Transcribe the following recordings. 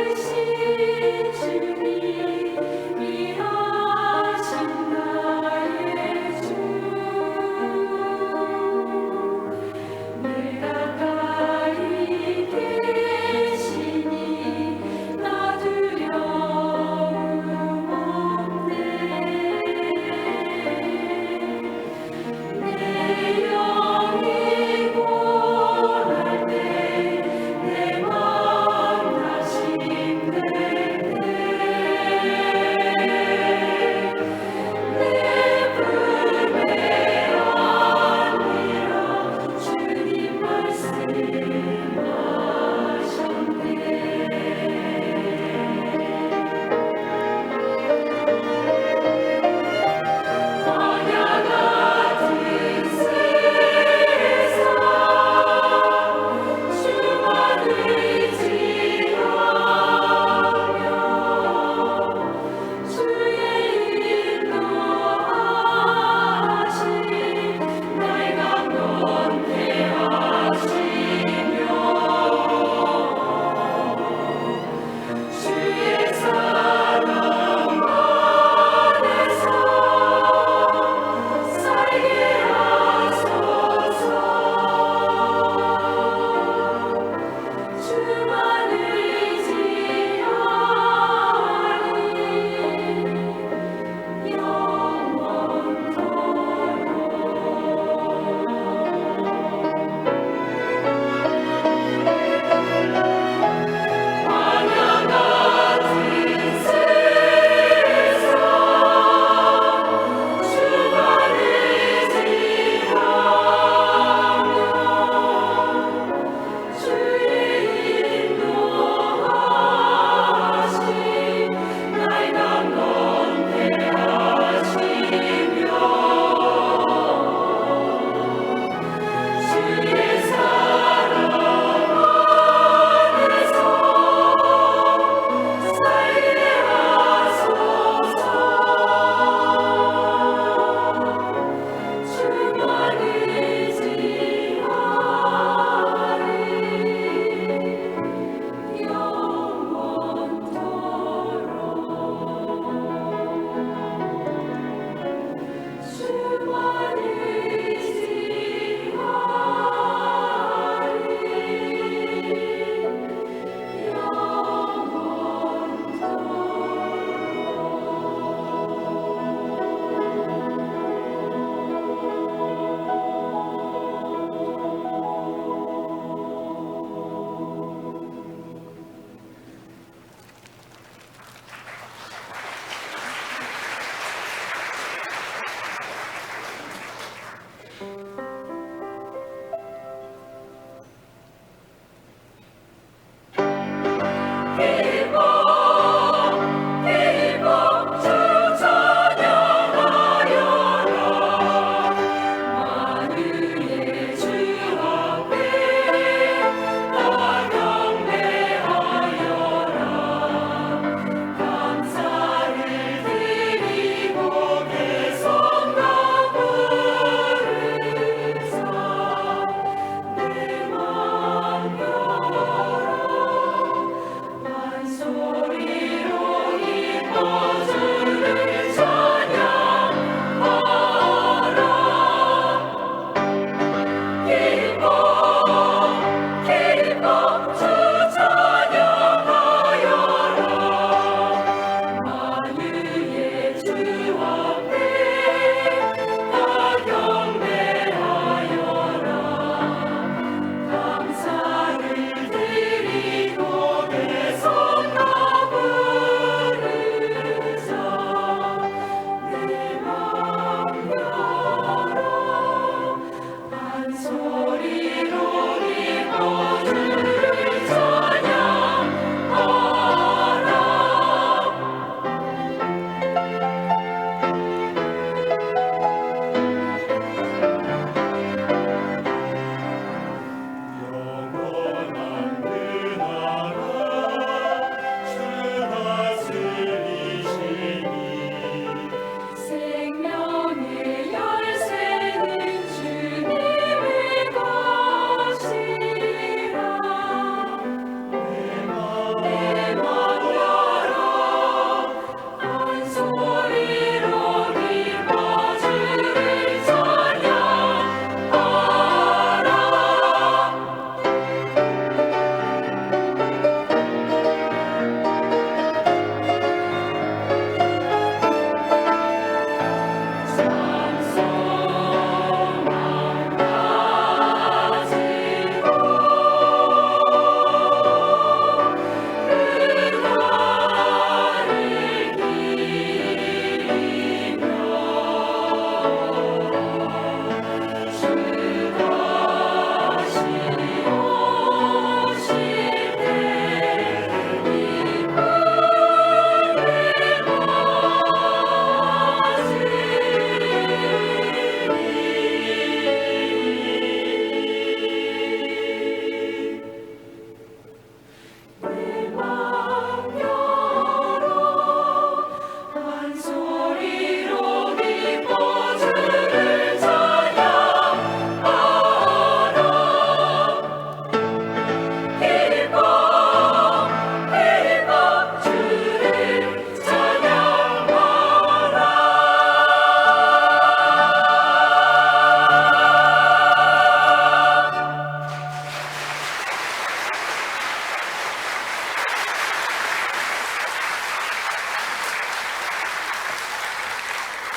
창조주신 주님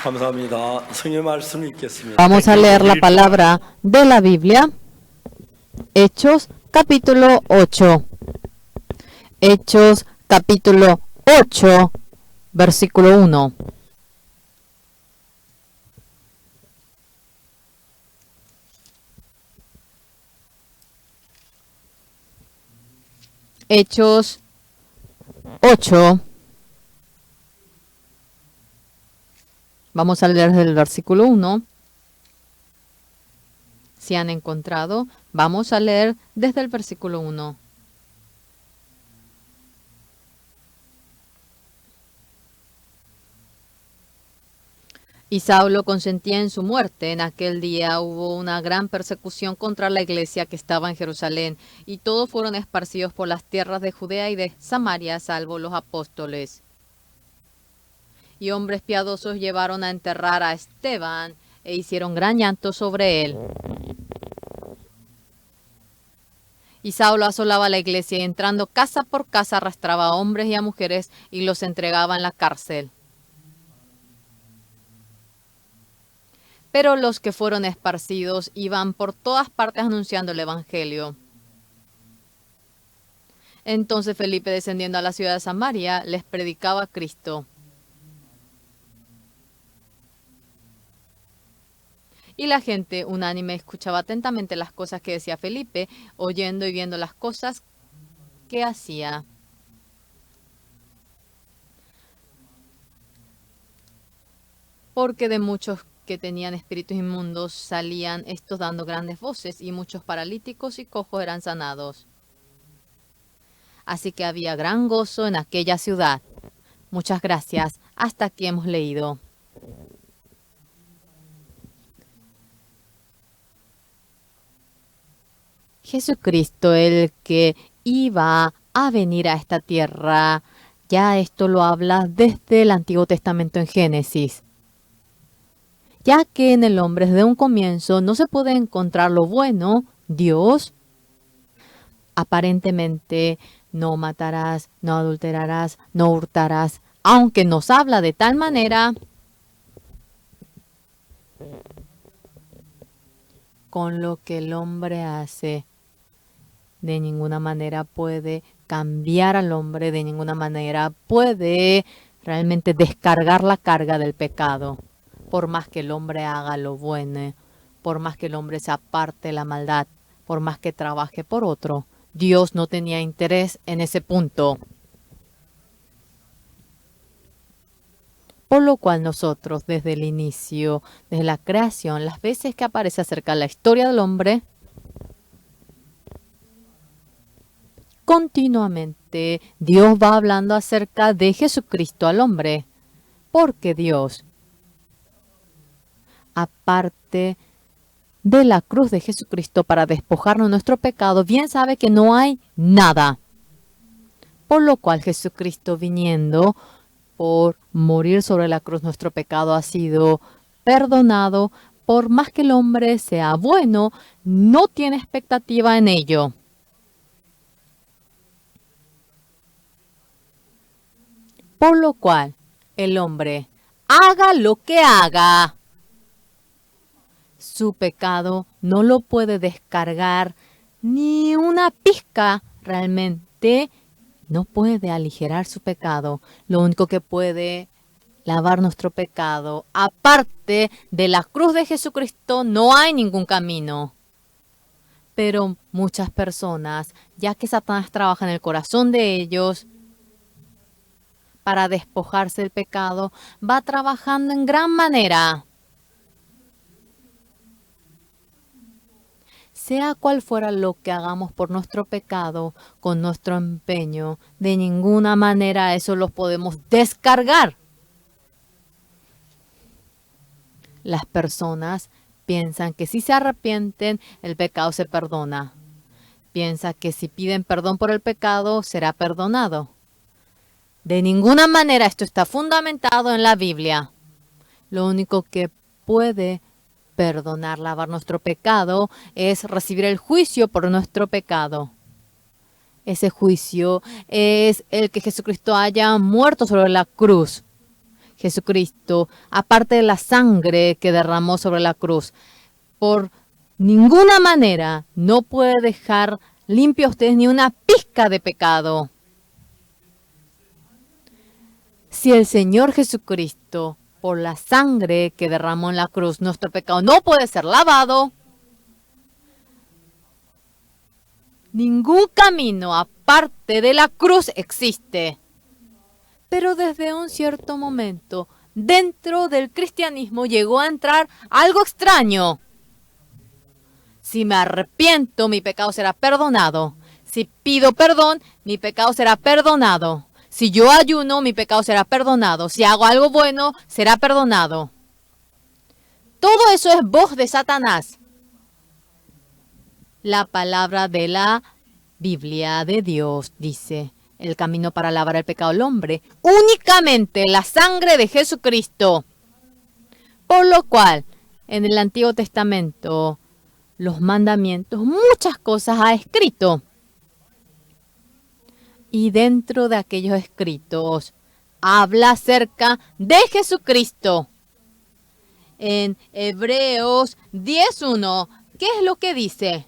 감사합니다. 성경 말씀 읽겠습니다. Vamos a leer la palabra de la Biblia. Hechos capítulo 8. Hechos capítulo 8, versículo 1. Hechos 8. Vamos a leer el versículo 1. Si han encontrado, vamos a leer desde el versículo 1. Y Saulo consentía en su muerte. En aquel día hubo una gran persecución contra la iglesia que estaba en Jerusalén, y todos fueron esparcidos por las tierras de Judea y de Samaria, salvo los apóstoles. Y hombres piadosos llevaron a enterrar a Esteban, e hicieron gran llanto sobre él. Y Saulo asolaba la iglesia, y entrando casa por casa arrastraba a hombres y a mujeres, y los entregaba en la cárcel. Pero los que fueron esparcidos iban por todas partes anunciando el evangelio. Entonces Felipe, descendiendo a la ciudad de Samaria, les predicaba a Cristo. Y la gente unánime escuchaba atentamente las cosas que decía Felipe, oyendo y viendo las cosas que hacía. Porque de muchos que tenían espíritus inmundos salían estos dando grandes voces, y muchos paralíticos y cojos eran sanados. Así que había gran gozo en aquella ciudad. Muchas gracias. Hasta aquí hemos leído. Jesucristo, el que iba a venir a esta tierra, ya esto lo habla desde el Antiguo Testamento en Génesis. Ya que en el hombre desde un comienzo no se puede encontrar lo bueno, Dios aparentemente no matarás, no adulterarás, no hurtarás, aunque nos habla de tal manera con lo que el hombre hace. De ninguna manera puede cambiar al hombre, de ninguna manera puede realmente descargar la carga del pecado. Por más que el hombre haga lo bueno, por más que el hombre se aparte de la maldad, por más que trabaje por otro, Dios no tenía interés en ese punto. Por lo cual nosotros desde el inicio, desde la creación, las veces que aparece acerca de la historia del hombre, continuamente Dios va hablando acerca de Jesucristo al hombre, porque Dios, aparte de la cruz de Jesucristo para despojarnos de nuestro pecado, bien sabe que no hay nada. Por lo cual Jesucristo viniendo por morir sobre la cruz, nuestro pecado ha sido perdonado. Por más que el hombre sea bueno, no tiene expectativa en ello. Por lo cual el hombre, haga lo que haga, su pecado no lo puede descargar ni una pizca. Realmente no puede aligerar su pecado. Lo único que puede lavar nuestro pecado, aparte de la cruz de Jesucristo, no hay ningún camino. Pero muchas personas, ya que Satanás trabaja en el corazón de ellos para despojarse del pecado, va trabajando en gran manera. Sea cual fuera lo que hagamos por nuestro pecado, con nuestro empeño, de ninguna manera eso lo podemos descargar. Las personas piensan que si se arrepienten, el pecado se perdona. Piensan que si piden perdón por el pecado, será perdonado. De ninguna manera esto está fundamentado en la Biblia. Lo único que puede perdonar, lavar nuestro pecado, es recibir el juicio por nuestro pecado. Ese juicio es el que Jesucristo haya muerto sobre la cruz, Jesucristo, aparte de la sangre que derramó sobre la cruz, por ninguna manera no puede dejar limpio a ustedes ni una pizca de pecado. Si el Señor Jesucristo, por la sangre que derramó en la cruz, nuestro pecado no puede ser lavado, ningún camino aparte de la cruz existe. Pero desde un cierto momento, dentro del cristianismo llegó a entrar algo extraño. Si me arrepiento, mi pecado será perdonado. Si pido perdón, mi pecado será perdonado. Si yo ayuno, mi pecado será perdonado. Si hago algo bueno, será perdonado. Todo eso es voz de Satanás. La palabra de la Biblia de Dios dice: el camino para lavar el pecado del hombre, únicamente la sangre de Jesucristo. Por lo cual, en el Antiguo Testamento, los mandamientos, muchas cosas ha escrito. Y dentro de aquellos escritos, habla acerca de Jesucristo. En Hebreos 10:1, ¿qué es lo que dice?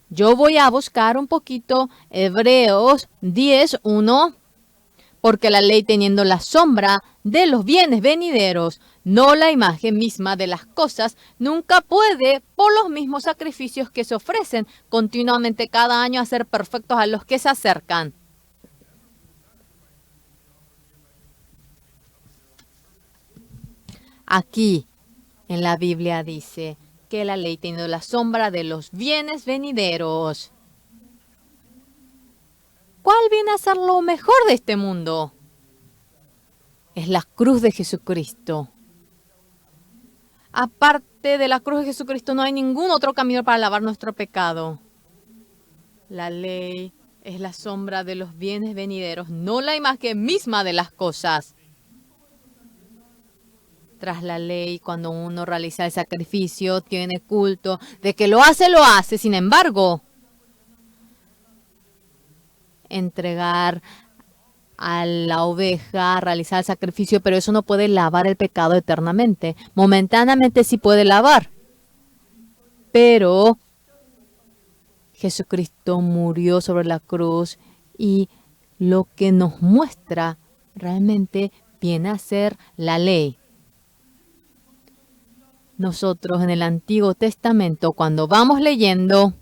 Yo voy a buscar un poquito Hebreos 10:1, porque la ley, teniendo la sombra de los bienes venideros, no la imagen misma de las cosas, nunca puede, por los mismos sacrificios que se ofrecen continuamente cada año, hacer perfectos a los que se acercan. Aquí en la Biblia dice que la ley, teniendo la sombra de los bienes venideros. ¿Cuál viene a ser lo mejor de este mundo? Es la cruz de Jesucristo. Aparte de la cruz de Jesucristo no hay ningún otro camino para lavar nuestro pecado. La ley es la sombra de los bienes venideros, no la imagen misma de las cosas. Tras la ley, cuando uno realiza el sacrificio, tiene culto, de que lo hace. Sin embargo, entregar a la oveja, realizar el sacrificio, pero eso no puede lavar el pecado eternamente. Momentáneamente sí puede lavar, pero Jesucristo murió sobre la cruz y lo que nos muestra realmente viene a ser la ley. Nosotros en el Antiguo Testamento, cuando vamos leyendo,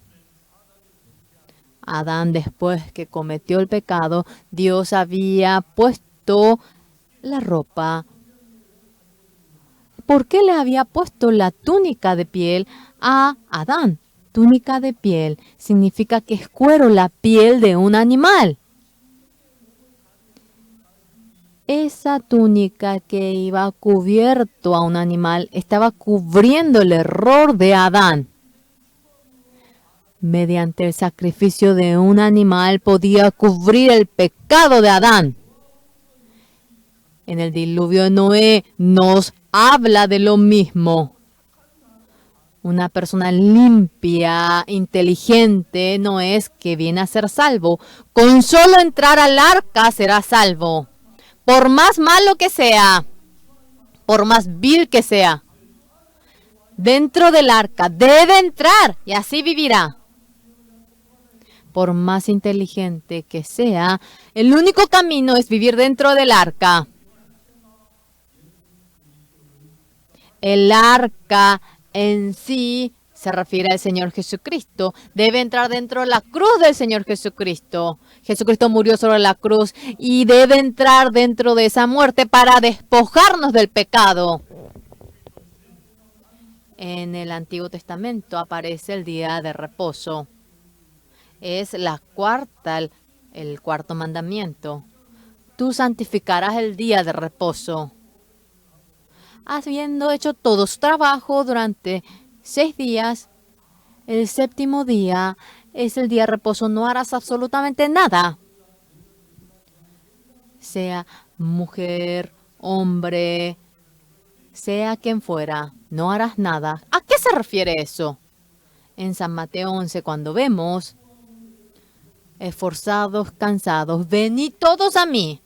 Adán, después que cometió el pecado, Dios había puesto la ropa. ¿Por qué le había puesto la túnica de piel a Adán? Túnica de piel significa que es cuero, la piel de un animal. Esa túnica que iba cubierto a un animal estaba cubriendo el error de Adán. Mediante el sacrificio de un animal podía cubrir el pecado de Adán. En el diluvio de Noé nos habla de lo mismo. Una persona limpia, inteligente, no es que viene a ser salvo. Con solo entrar al arca será salvo. Por más malo que sea, por más vil que sea, dentro del arca debe entrar y así vivirá. Por más inteligente que sea, el único camino es vivir dentro del arca. El arca en sí se refiere al Señor Jesucristo. Debe entrar dentro de la cruz del Señor Jesucristo. Jesucristo murió sobre la cruz y debe entrar dentro de esa muerte para despojarnos del pecado. En el Antiguo Testamento aparece el día de reposo. Es el cuarto mandamiento. Tú santificarás el día de reposo. Habiendo hecho todo su trabajo durante 6 días, el séptimo día es el día de reposo. No harás absolutamente nada. Sea mujer, hombre, sea quien fuera, no harás nada. ¿A qué se refiere eso? En San Mateo 11, cuando vemos esforzados, cansados, venid todos a mí.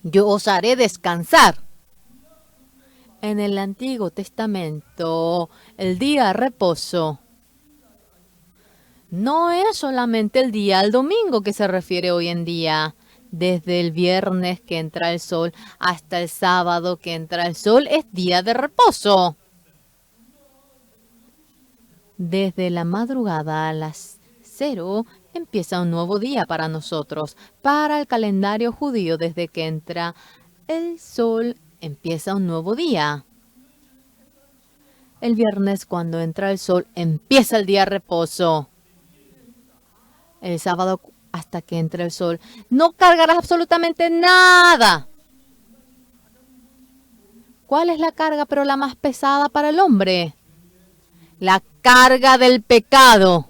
Yo os haré descansar. En el Antiguo Testamento, el día de reposo no es solamente el día al domingo que se refiere hoy en día. Desde el viernes que entra el sol hasta el sábado que entra el sol es día de reposo. Desde la madrugada a las 0 empieza un nuevo día para nosotros. Para el calendario judío, desde que entra el sol, empieza un nuevo día. El viernes, cuando entra el sol, empieza el día de reposo. El sábado, hasta que entre el sol, no cargarás absolutamente nada. ¿Cuál es la carga, pero la más pesada para el hombre? La carga del pecado.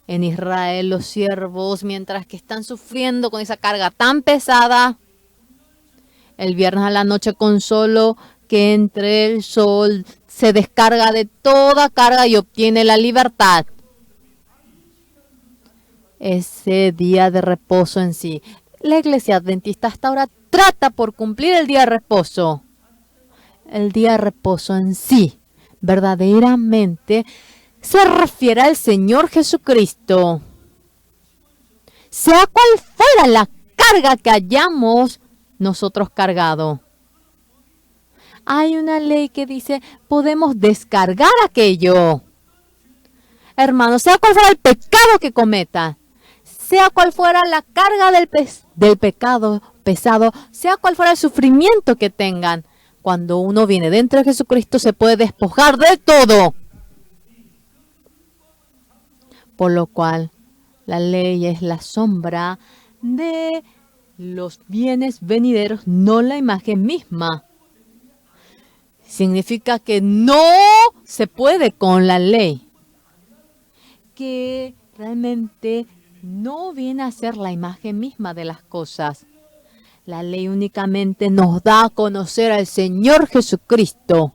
En Israel, los siervos, mientras que están sufriendo con esa carga tan pesada, el viernes a la noche, con solo que entre el sol, se descarga de toda carga y obtiene la libertad. Ese día de reposo en sí. La Iglesia Adventista hasta ahora trata por cumplir el día de reposo. El día de reposo en sí, verdaderamente, se refiere al Señor Jesucristo. Sea cual fuera la carga que hayamos nosotros cargado. Hay una ley que dice, podemos descargar aquello. Hermanos, sea cual fuera el pecado que cometa, sea cual fuera la carga del pecado pesado, sea cual fuera el sufrimiento que tengan, cuando uno viene dentro de Jesucristo se puede despojar de todo. Por lo cual, la ley es la sombra de los bienes venideros, no la imagen misma. Significa que no se puede con la ley, que realmente no viene a ser la imagen misma de las cosas. La ley únicamente nos da a conocer al Señor Jesucristo.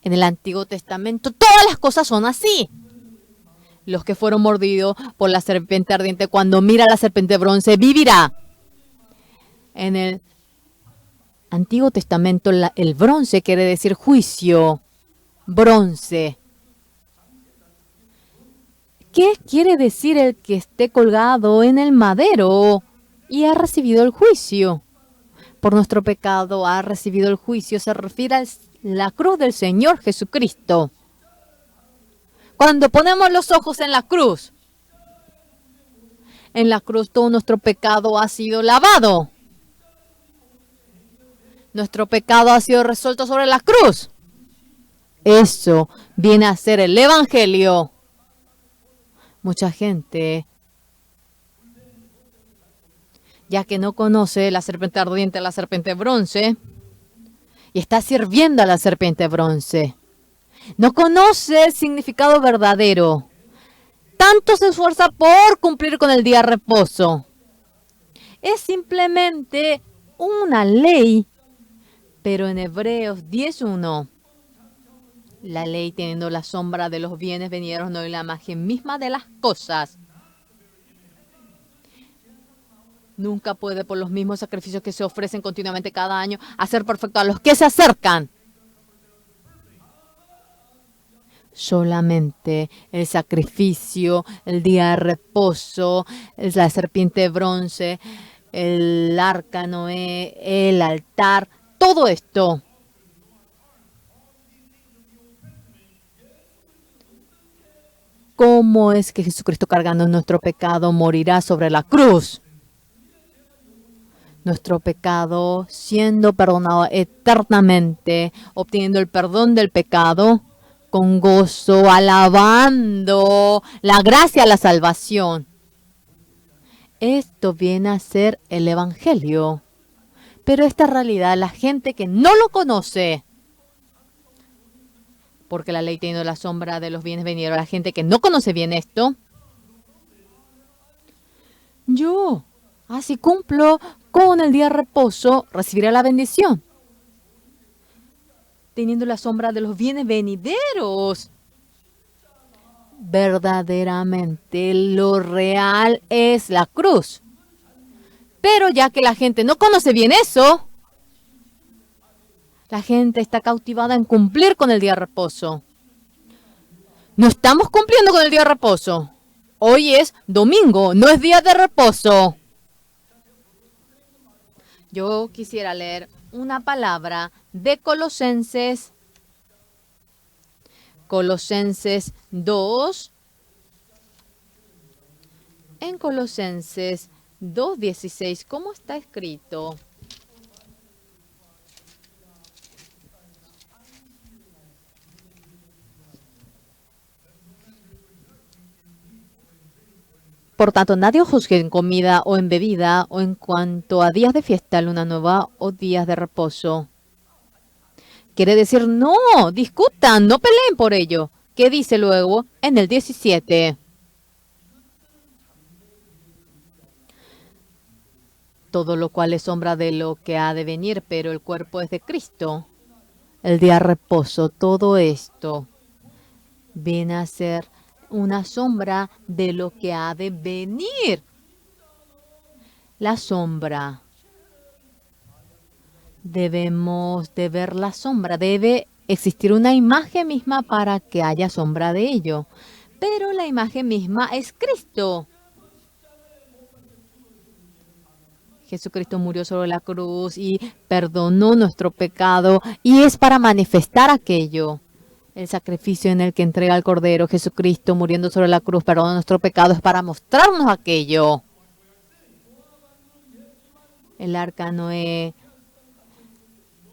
En el Antiguo Testamento todas las cosas son así. Los que fueron mordidos por la serpiente ardiente, cuando mira a la serpiente de bronce, vivirá. En el Antiguo Testamento el bronce quiere decir juicio. Bronce. ¿Qué quiere decir el que esté colgado en el madero y ha recibido el juicio? Por nuestro pecado ha recibido el juicio. Se refiere a la cruz del Señor Jesucristo. Cuando ponemos los ojos en la cruz todo nuestro pecado ha sido lavado. Nuestro pecado ha sido resuelto sobre la cruz. Eso viene a ser el Evangelio. Mucha gente, ya que no conoce la serpiente ardiente, la serpiente de bronce, y está sirviendo a la serpiente de bronce, no conoce el significado verdadero. Tanto se esfuerza por cumplir con el día de reposo. Es simplemente una ley, pero en Hebreos 10:1, la ley teniendo la sombra de los bienes venideros, no y la imagen misma de las cosas. Nunca puede, por los mismos sacrificios que se ofrecen continuamente cada año, hacer perfecto a los que se acercan. Solamente el sacrificio, el día de reposo, la serpiente de bronce, el arca Noé, el altar, todo esto. ¿Cómo es que Jesucristo, cargando nuestro pecado, morirá sobre la cruz? Nuestro pecado siendo perdonado eternamente, obteniendo el perdón del pecado, con gozo, alabando la gracia, la salvación. Esto viene a ser el Evangelio. Pero esta realidad, la gente que no lo conoce, porque la ley teniendo la sombra de los bienes venideros, la gente que no conoce bien esto, yo, así cumplo con el día de reposo, recibiré la bendición. Teniendo la sombra de los bienes venideros. Verdaderamente lo real es la cruz. Pero ya que la gente no conoce bien eso, la gente está cautivada en cumplir con el día de reposo. No estamos cumpliendo con el día de reposo. Hoy es domingo, no es día de reposo. Yo quisiera leer una palabra de Colosenses. Colosenses 2. En Colosenses 2:16, ¿cómo está escrito? Por tanto, nadie os juzgue en comida o en bebida o en cuanto a días de fiesta, luna nueva o días de reposo. Quiere decir, no, discutan, no peleen por ello. ¿Qué dice luego en el 17? Todo lo cual es sombra de lo que ha de venir, pero el cuerpo es de Cristo. El día de reposo, todo esto viene a ser una sombra de lo que ha de venir. La sombra. Debemos de ver la sombra. Debe existir una imagen misma para que haya sombra de ello. Pero la imagen misma es Cristo. Jesucristo murió sobre la cruz y perdonó nuestro pecado y es para manifestar aquello. El sacrificio en el que entrega al Cordero, Jesucristo muriendo sobre la cruz, perdona nuestro pecado, es para mostrarnos aquello. El arca Noé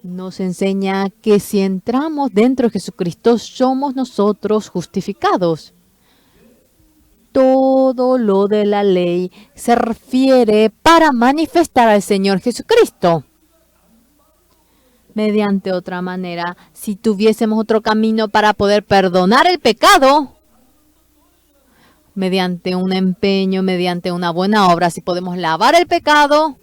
nos enseña que si entramos dentro de Jesucristo, somos nosotros justificados. Todo lo de la ley se refiere para manifestar al Señor Jesucristo. Mediante otra manera, si tuviésemos otro camino para poder perdonar el pecado, mediante un empeño, mediante una buena obra, si podemos lavar el pecado,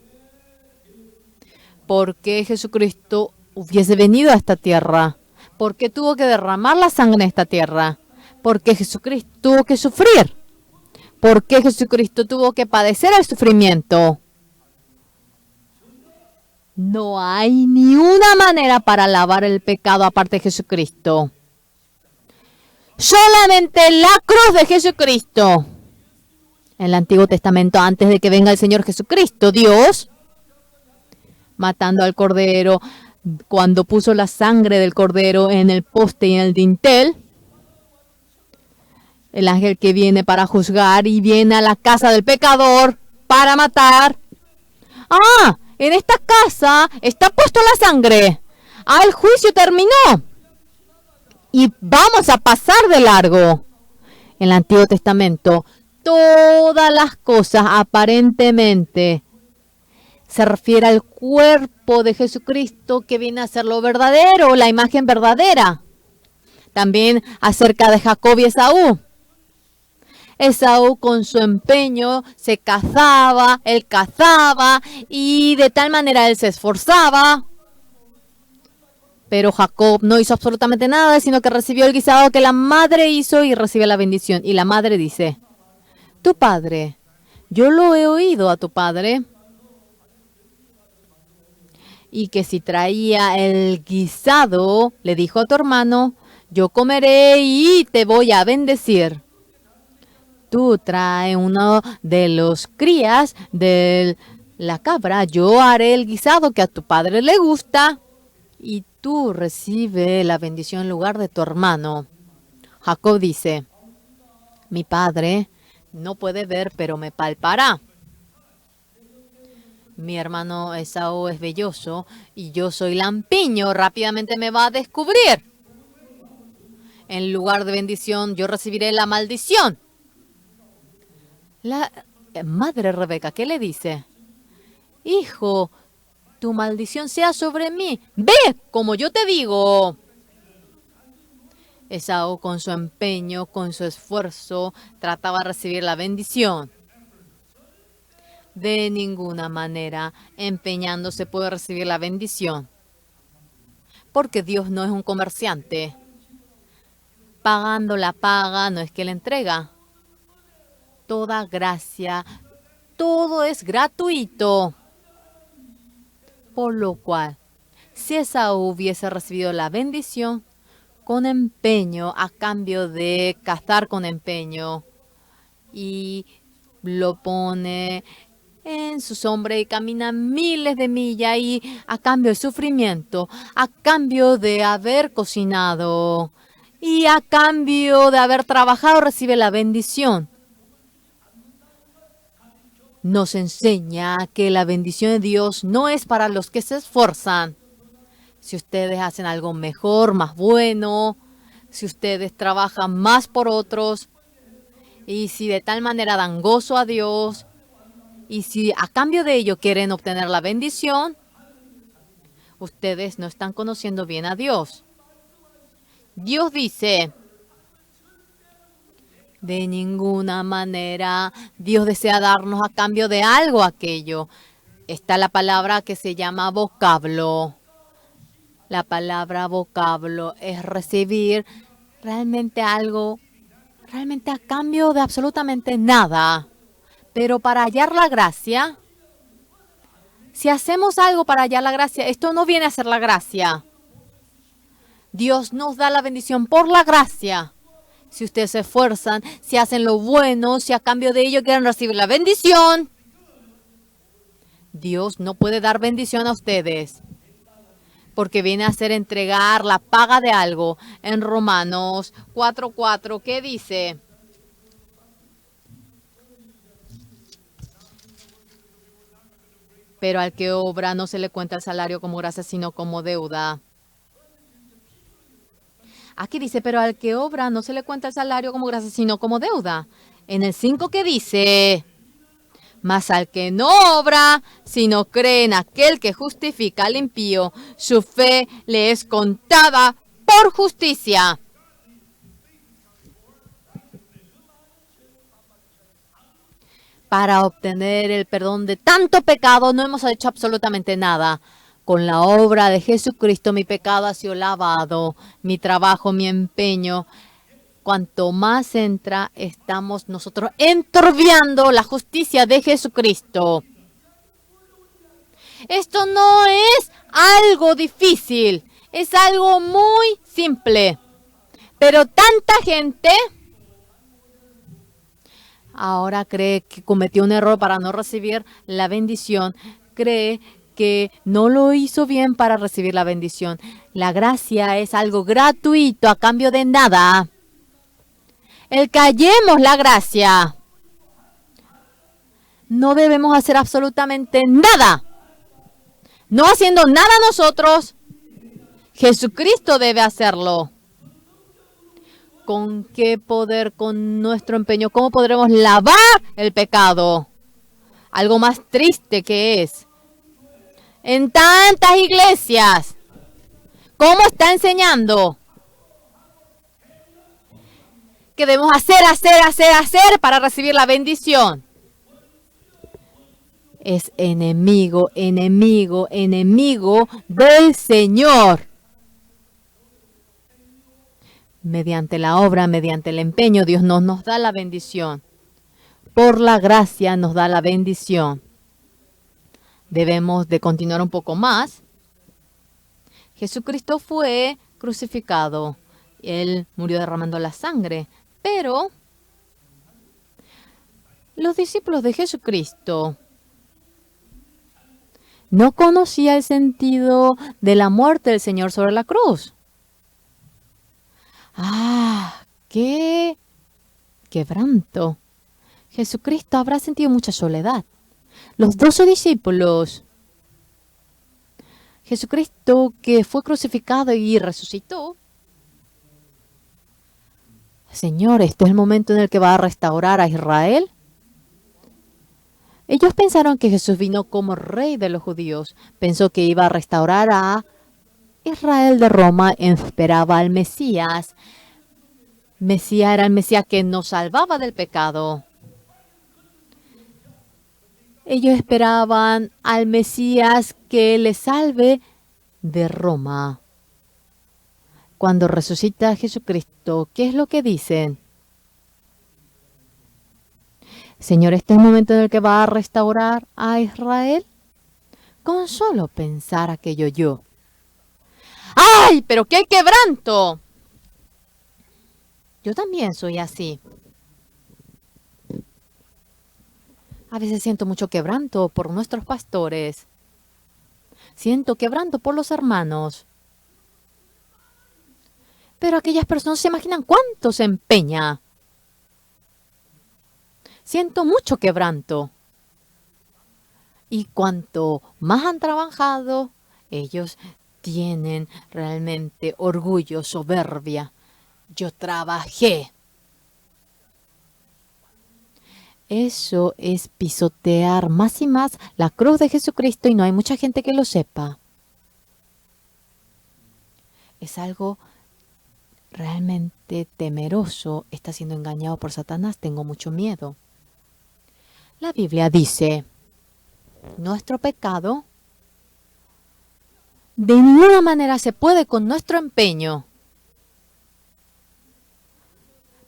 ¿por qué Jesucristo hubiese venido a esta tierra? ¿Por qué tuvo que derramar la sangre en esta tierra? ¿Por qué Jesucristo tuvo que sufrir? ¿Por qué Jesucristo tuvo que padecer el sufrimiento? No hay ni una manera para lavar el pecado aparte de Jesucristo. Solamente la cruz de Jesucristo. En el Antiguo Testamento, antes de que venga el Señor Jesucristo, Dios, matando al Cordero, cuando puso la sangre del Cordero en el poste y en el dintel, el ángel que viene para juzgar y viene a la casa del pecador para matar. ¡Ah! En esta casa está puesto la sangre. ¡Ah! El juicio terminó. Y vamos a pasar de largo. En el Antiguo Testamento, todas las cosas aparentemente se refiere al cuerpo de Jesucristo que viene a ser lo verdadero, la imagen verdadera. También acerca de Jacob y Esaú. Esaú con su empeño se cazaba, él cazaba y de tal manera él se esforzaba. Pero Jacob no hizo absolutamente nada, sino que recibió el guisado que la madre hizo y recibe la bendición. Y la madre dice, tu padre, yo lo he oído a tu padre. Y que si traía el guisado, le dijo a tu hermano, yo comeré y te voy a bendecir. Tú trae uno de los crías de la cabra, yo haré el guisado que a tu padre le gusta y tú recibe la bendición en lugar de tu hermano. Jacob dice, mi padre no puede ver, pero me palpará. Mi hermano Esaú es velloso y yo soy lampiño, rápidamente me va a descubrir. En lugar de bendición, yo recibiré la maldición. La madre Rebeca, ¿qué le dice? Hijo, tu maldición sea sobre mí. Ve, como yo te digo. Esaú con su empeño, con su esfuerzo, trataba de recibir la bendición. De ninguna manera, empeñándose puede recibir la bendición. Porque Dios no es un comerciante. pagando la paga, no es que la entrega. Toda gracia, todo es gratuito. Por lo cual, si Esaú hubiese recibido la bendición con empeño, a cambio de cazar con empeño, y lo pone en su sombra y camina miles de millas y a cambio de sufrimiento, a cambio de haber cocinado y a cambio de haber trabajado recibe la bendición. Nos enseña que la bendición de Dios no es para los que se esfuerzan. Si ustedes hacen algo mejor, más bueno, si ustedes trabajan más por otros, y si de tal manera dan gozo a Dios, y si a cambio de ello quieren obtener la bendición, ustedes no están conociendo bien a Dios. Dios dice, de ninguna manera Dios desea darnos a cambio de algo aquello. Está la palabra que se llama vocablo. La palabra vocablo es recibir realmente algo, realmente a cambio de absolutamente nada. Pero para hallar la gracia, si hacemos algo para hallar la gracia, esto no viene a ser la gracia. Dios nos da la bendición por la gracia. Si ustedes se esfuerzan, si hacen lo bueno, si a cambio de ello quieren recibir la bendición, Dios no puede dar bendición a ustedes. Porque viene a ser entregar la paga de algo. En Romanos 4:4, ¿qué dice? Pero al que obra no se le cuenta el salario como gracia, sino como deuda. Aquí dice, pero al que obra no se le cuenta el salario como gracia, sino como deuda. En el 5, ¿qué dice? Mas al que no obra, sino cree en aquel que justifica al impío, su fe le es contada por justicia. Para obtener el perdón de tanto pecado no hemos hecho absolutamente nada. Con la obra de Jesucristo mi pecado ha sido lavado, mi trabajo, mi empeño. Cuanto más entra, estamos nosotros enturbiando la justicia de Jesucristo. Esto no es algo difícil, es algo muy simple. Pero tanta gente ahora cree que cometió un error para no recibir la bendición, cree que no lo hizo bien para recibir la bendición. La gracia es algo gratuito a cambio de nada. El que hallemos la gracia, no debemos hacer absolutamente nada. No haciendo nada nosotros, Jesucristo debe hacerlo. ¿Con qué poder? Con nuestro empeño. ¿Cómo podremos lavar el pecado? Algo más triste que es. En tantas iglesias, ¿cómo está enseñando? Que debemos hacer para recibir la bendición. Es enemigo del Señor. Mediante la obra, mediante el empeño, Dios nos da la bendición. Por la gracia nos da la bendición. Debemos de continuar un poco más. Jesucristo fue crucificado. Él murió derramando la sangre. Pero los discípulos de Jesucristo no conocían el sentido de la muerte del Señor sobre la cruz. ¡Qué quebranto! Jesucristo habrá sentido mucha soledad. Los 12 discípulos. Jesucristo que fue crucificado y resucitó. Señor, ¿este es el momento en el que va a restaurar a Israel? Ellos pensaron que Jesús vino como rey de los judíos. Pensó que iba a restaurar a Israel de Roma. Esperaba al Mesías. Mesías era el Mesías que nos salvaba del pecado. Ellos esperaban al Mesías que les salve de Roma. Cuando resucita Jesucristo, ¿qué es lo que dicen? Señor, ¿este es el momento en el que va a restaurar a Israel? Con solo pensar aquello yo. ¡Ay, pero qué quebranto! Yo también soy así. A veces siento mucho quebranto por nuestros pastores. Siento quebranto por los hermanos. Pero aquellas personas se imaginan cuánto se empeña. Siento mucho quebranto. Y cuanto más han trabajado, ellos tienen realmente orgullo, soberbia. Yo trabajé. Eso es pisotear más y más la cruz de Jesucristo y no hay mucha gente que lo sepa. Es algo realmente temeroso. Está siendo engañado por Satanás. Tengo mucho miedo. La Biblia dice, nuestro pecado de ninguna manera se puede con nuestro empeño.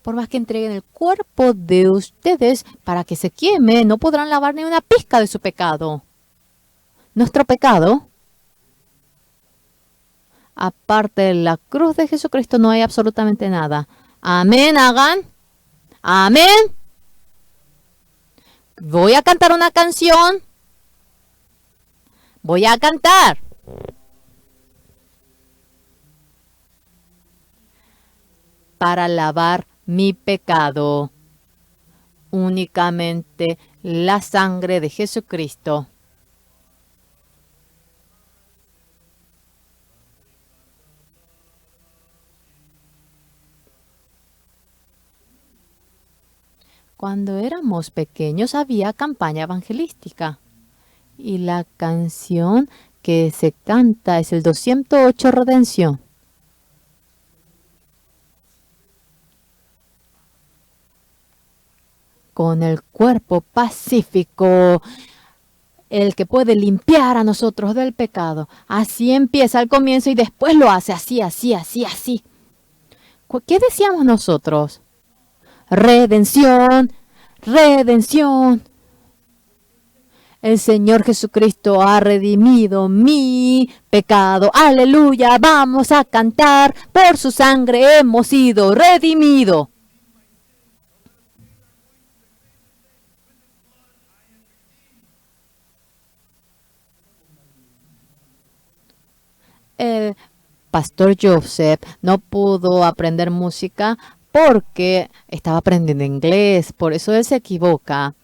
Por más que entreguen el cuerpo de ustedes para que se queme, no podrán lavar ni una pizca de su pecado. Nuestro pecado, aparte de la cruz de Jesucristo, no hay absolutamente nada. Amén, hagan. Amén. Voy a cantar una canción. Voy a cantar. Para lavar mi pecado. Únicamente la sangre de Jesucristo. Cuando éramos pequeños había campaña evangelística. Y la canción que se canta es el 208 Redención. Con el cuerpo pacífico, el que puede limpiar a nosotros del pecado. Así empieza al comienzo y después lo hace así, así, así, así. ¿Qué decíamos nosotros? Redención, redención. El Señor Jesucristo ha redimido mi pecado. Aleluya, vamos a cantar. Por su sangre hemos sido redimidos. El pastor Joseph no pudo aprender música porque estaba aprendiendo inglés. Por eso él se equivoca.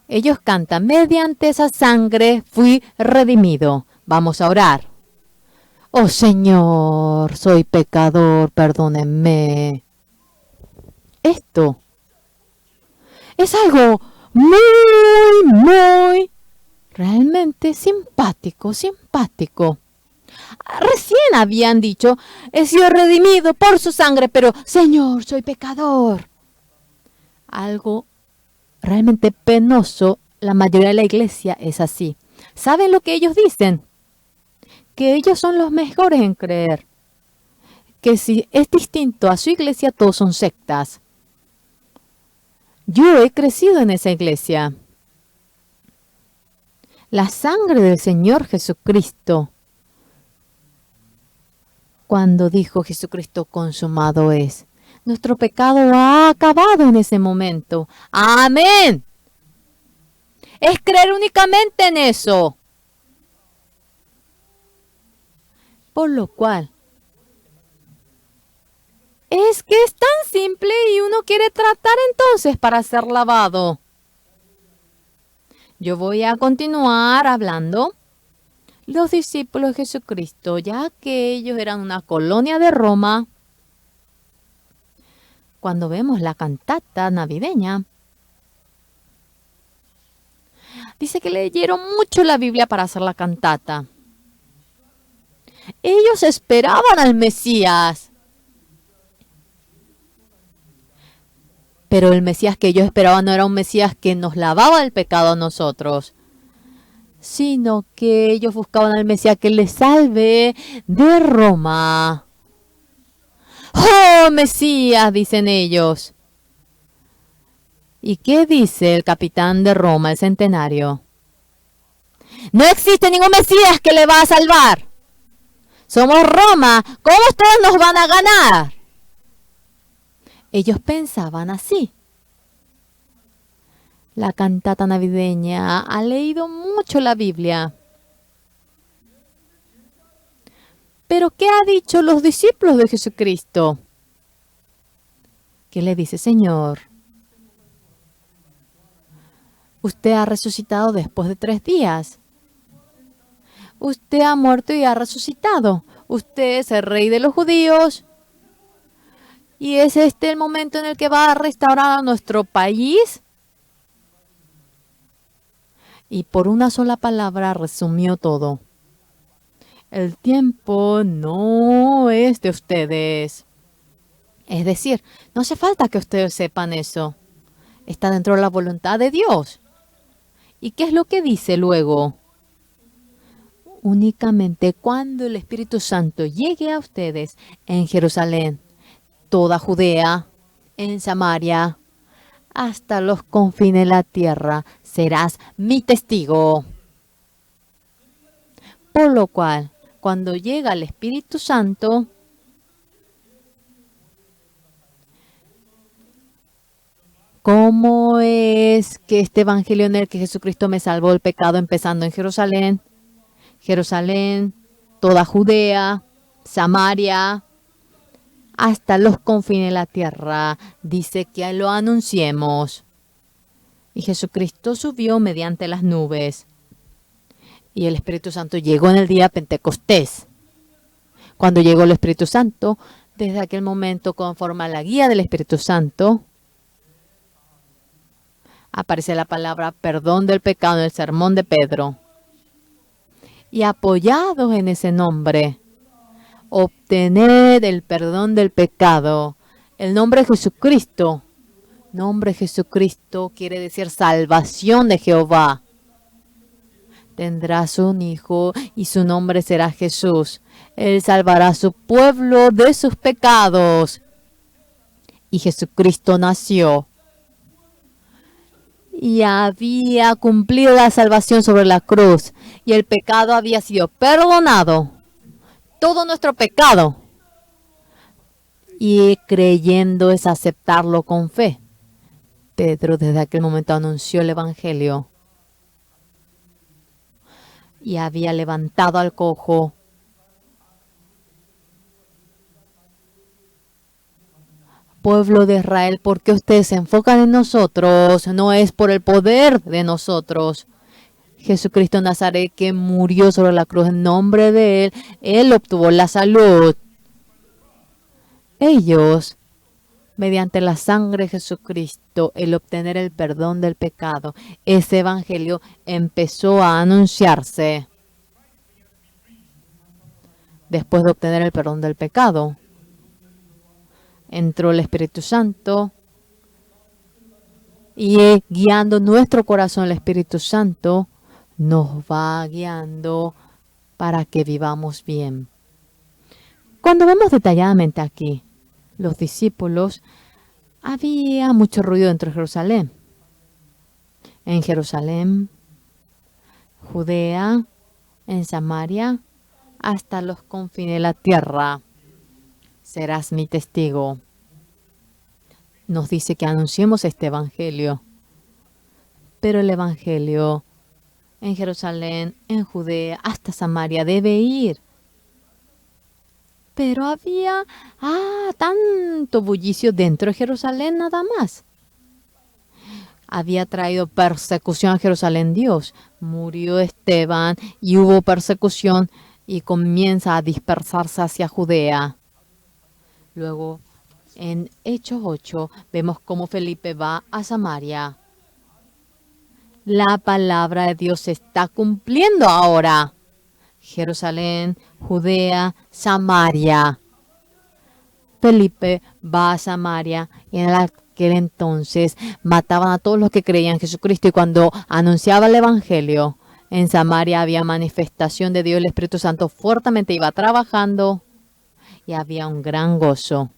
Ellos cantan, mediante esa sangre fui redimido. Vamos a orar. Oh Señor, soy pecador, perdónenme. Esto es algo muy realmente simpático, simpático. Recién habían dicho, he sido redimido por su sangre, pero Señor, soy pecador. Algo realmente penoso, la mayoría de la iglesia es así. ¿Saben lo que ellos dicen? Que ellos son los mejores en creer. Que si es distinto a su iglesia, todos son sectas. Yo he crecido en esa iglesia. La sangre del Señor Jesucristo. Cuando dijo Jesucristo consumado es. Nuestro pecado ha acabado en ese momento. ¡Amén! Es creer únicamente en eso. Por lo cual, es que es tan simple y uno quiere tratar entonces para ser lavado. Yo voy a continuar hablando. Los discípulos de Jesucristo, ya que ellos eran una colonia de Roma, cuando vemos la cantata navideña, dice que leyeron mucho la Biblia para hacer la cantata. Ellos esperaban al Mesías. Pero el Mesías que ellos esperaban no era un Mesías que nos lavaba el pecado a nosotros, sino que ellos buscaban al Mesías que les salve de Roma. ¡Oh, Mesías!, dicen ellos. ¿Y qué dice el capitán de Roma, el centenario? No existe ningún Mesías que le va a salvar. Somos Roma. ¿Cómo ustedes nos van a ganar? Ellos pensaban así. La cantata navideña ha leído mucho la Biblia. Pero ¿qué ha dicho los discípulos de Jesucristo? ¿Qué le dice, Señor? Usted ha resucitado después de 3 días. Usted ha muerto y ha resucitado. Usted es el rey de los judíos. ¿Y es este el momento en el que va a restaurar a nuestro país? Y por una sola palabra resumió todo. El tiempo no es de ustedes. Es decir, no hace falta que ustedes sepan eso. Está dentro de la voluntad de Dios. ¿Y qué es lo que dice luego? Únicamente cuando el Espíritu Santo llegue a ustedes en Jerusalén, toda Judea, en Samaria, hasta los confines de la tierra, serás mi testigo. Por lo cual, cuando llega el Espíritu Santo, ¿cómo es que este evangelio en el que Jesucristo me salvó del pecado, empezando en Jerusalén? Jerusalén, toda Judea, Samaria, hasta los confines de la tierra, dice que lo anunciemos. Y Jesucristo subió mediante las nubes. Y el Espíritu Santo llegó en el día de Pentecostés. Cuando llegó el Espíritu Santo, desde aquel momento, conforme a la guía del Espíritu Santo, aparece la palabra perdón del pecado en el sermón de Pedro. Y apoyados en ese nombre, obtener el perdón del pecado. El nombre de Jesucristo. Nombre Jesucristo quiere decir salvación de Jehová. Tendrás un hijo y su nombre será Jesús. Él salvará a su pueblo de sus pecados. Y Jesucristo nació. Y había cumplido la salvación sobre la cruz. Y el pecado había sido perdonado. Todo nuestro pecado. Y creyendo es aceptarlo con fe. Pedro desde aquel momento anunció el evangelio. Y había levantado al cojo. Pueblo de Israel, ¿por qué ustedes se enfocan en nosotros? No es por el poder de nosotros. Jesucristo de Nazaret, que murió sobre la cruz en nombre de Él obtuvo la salud. Ellos, mediante la sangre de Jesucristo, el obtener el perdón del pecado, ese evangelio empezó a anunciarse. Después de obtener el perdón del pecado, entró el Espíritu Santo y guiando nuestro corazón, el Espíritu Santo nos va guiando para que vivamos bien. Cuando vemos detalladamente aquí, los discípulos, había mucho ruido dentro de Jerusalén. En Jerusalén, Judea, en Samaria, hasta los confines de la tierra. Serás mi testigo. Nos dice que anunciemos este evangelio. Pero el evangelio en Jerusalén, en Judea, hasta Samaria debe ir. Pero había tanto bullicio dentro de Jerusalén nada más. Había traído persecución a Jerusalén Dios. Murió Esteban y hubo persecución y comienza a dispersarse hacia Judea. Luego, en Hechos 8, vemos cómo Felipe va a Samaria. La palabra de Dios se está cumpliendo ahora. Jerusalén, Judea, Samaria. Felipe va a Samaria y en aquel entonces mataban a todos los que creían en Jesucristo y cuando anunciaba el evangelio, En Samaria había manifestación de Dios, el Espíritu Santo fuertemente iba trabajando y había un gran gozo.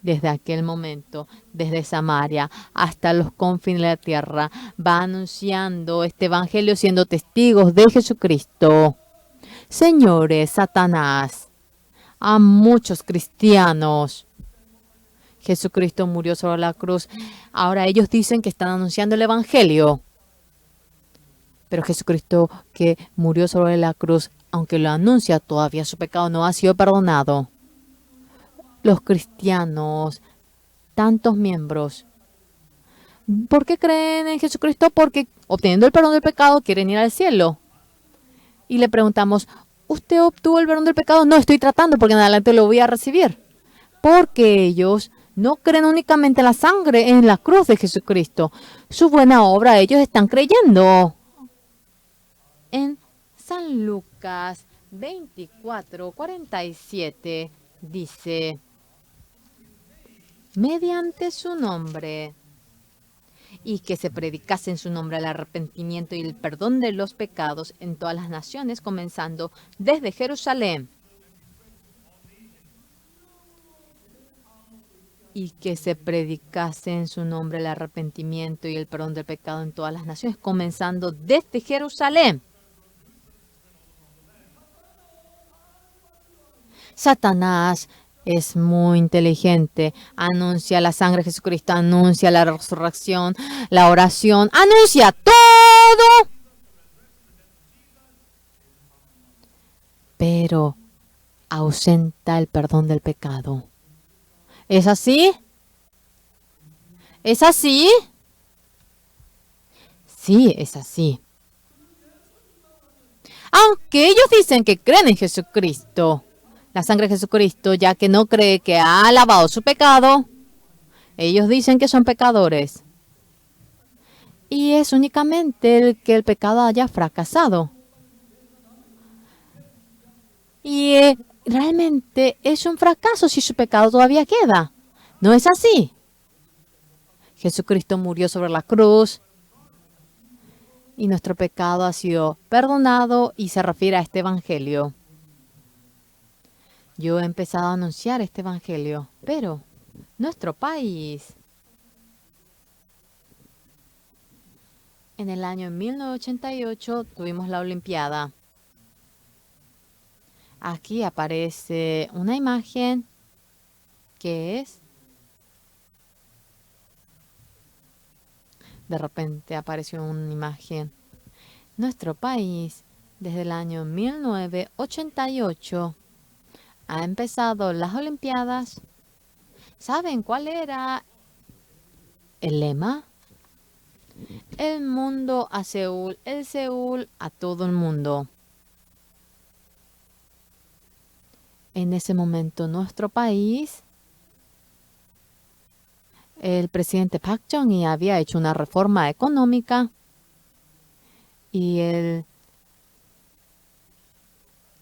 Desde aquel momento, desde Samaria hasta los confines de la tierra, va anunciando este evangelio, siendo testigos de Jesucristo. Señores, Satanás, a muchos cristianos, Jesucristo murió sobre la cruz. Ahora ellos dicen que están anunciando el evangelio. Pero Jesucristo que murió sobre la cruz, aunque lo anuncia, todavía su pecado no ha sido perdonado. Los cristianos, tantos miembros, ¿por qué creen en Jesucristo? Porque obteniendo el perdón del pecado quieren ir al cielo. Y le preguntamos, ¿usted obtuvo el perdón del pecado? No, estoy tratando porque en adelante lo voy a recibir. Porque ellos no creen únicamente en la sangre, en la cruz de Jesucristo. Su buena obra, ellos están creyendo. En San Lucas 24:47 dice, mediante su nombre, y que se predicase en su nombre el arrepentimiento y el perdón de los pecados en todas las naciones, comenzando desde Jerusalén. Y que se predicase en su nombre el arrepentimiento y el perdón del pecado en todas las naciones, comenzando desde Jerusalén. Satanás es muy inteligente. Anuncia la sangre de Jesucristo, anuncia la resurrección, la oración, anuncia todo. Pero ausenta el perdón del pecado. ¿Es así? ¿Es así? Sí, es así. Aunque ellos dicen que creen en Jesucristo, la sangre de Jesucristo, ya que no cree que ha lavado su pecado, ellos dicen que son pecadores. Y es únicamente el que el pecado haya fracasado. Y realmente es un fracaso si su pecado todavía queda. ¿No es así? Jesucristo murió sobre la cruz y nuestro pecado ha sido perdonado y se refiere a este evangelio. Yo he empezado a anunciar este evangelio, pero nuestro país, en el año 1988 tuvimos la Olimpiada. Aquí aparece una imagen que es, de repente apareció una imagen. Nuestro país, desde el año 1988, ha empezado las Olimpiadas. ¿Saben cuál era el lema? El mundo a Seúl, el Seúl a todo el mundo. En ese momento, nuestro país, el presidente Park Chung-hee había hecho una reforma económica y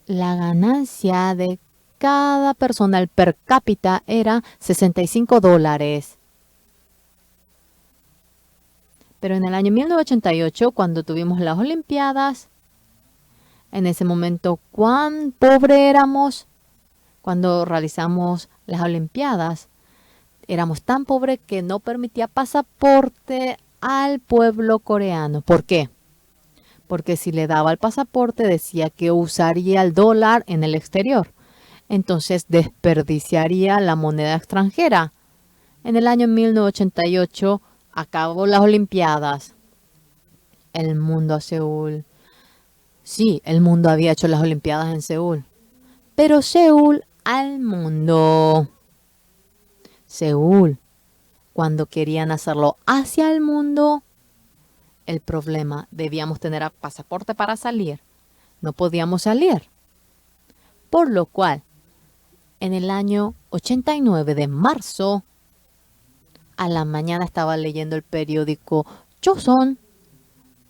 la ganancia de cada persona, el per cápita, era $65. Pero en el año 1988, cuando tuvimos las Olimpiadas, en ese momento, ¿cuán pobre éramos? Cuando realizamos las Olimpiadas, éramos tan pobres que no permitía pasaporte al pueblo coreano. ¿Por qué? Porque si le daba el pasaporte decía que usaría el dólar en el exterior. Entonces desperdiciaría la moneda extranjera. En el año 1988 acabó las Olimpiadas. El mundo a Seúl. Sí, el mundo había hecho las Olimpiadas en Seúl. Pero Seúl al mundo. Seúl, cuando querían hacerlo hacia el mundo, el problema, debíamos tener pasaporte para salir. No podíamos salir. Por lo cual, en el año 89 de marzo, a la mañana estaba leyendo el periódico Choson.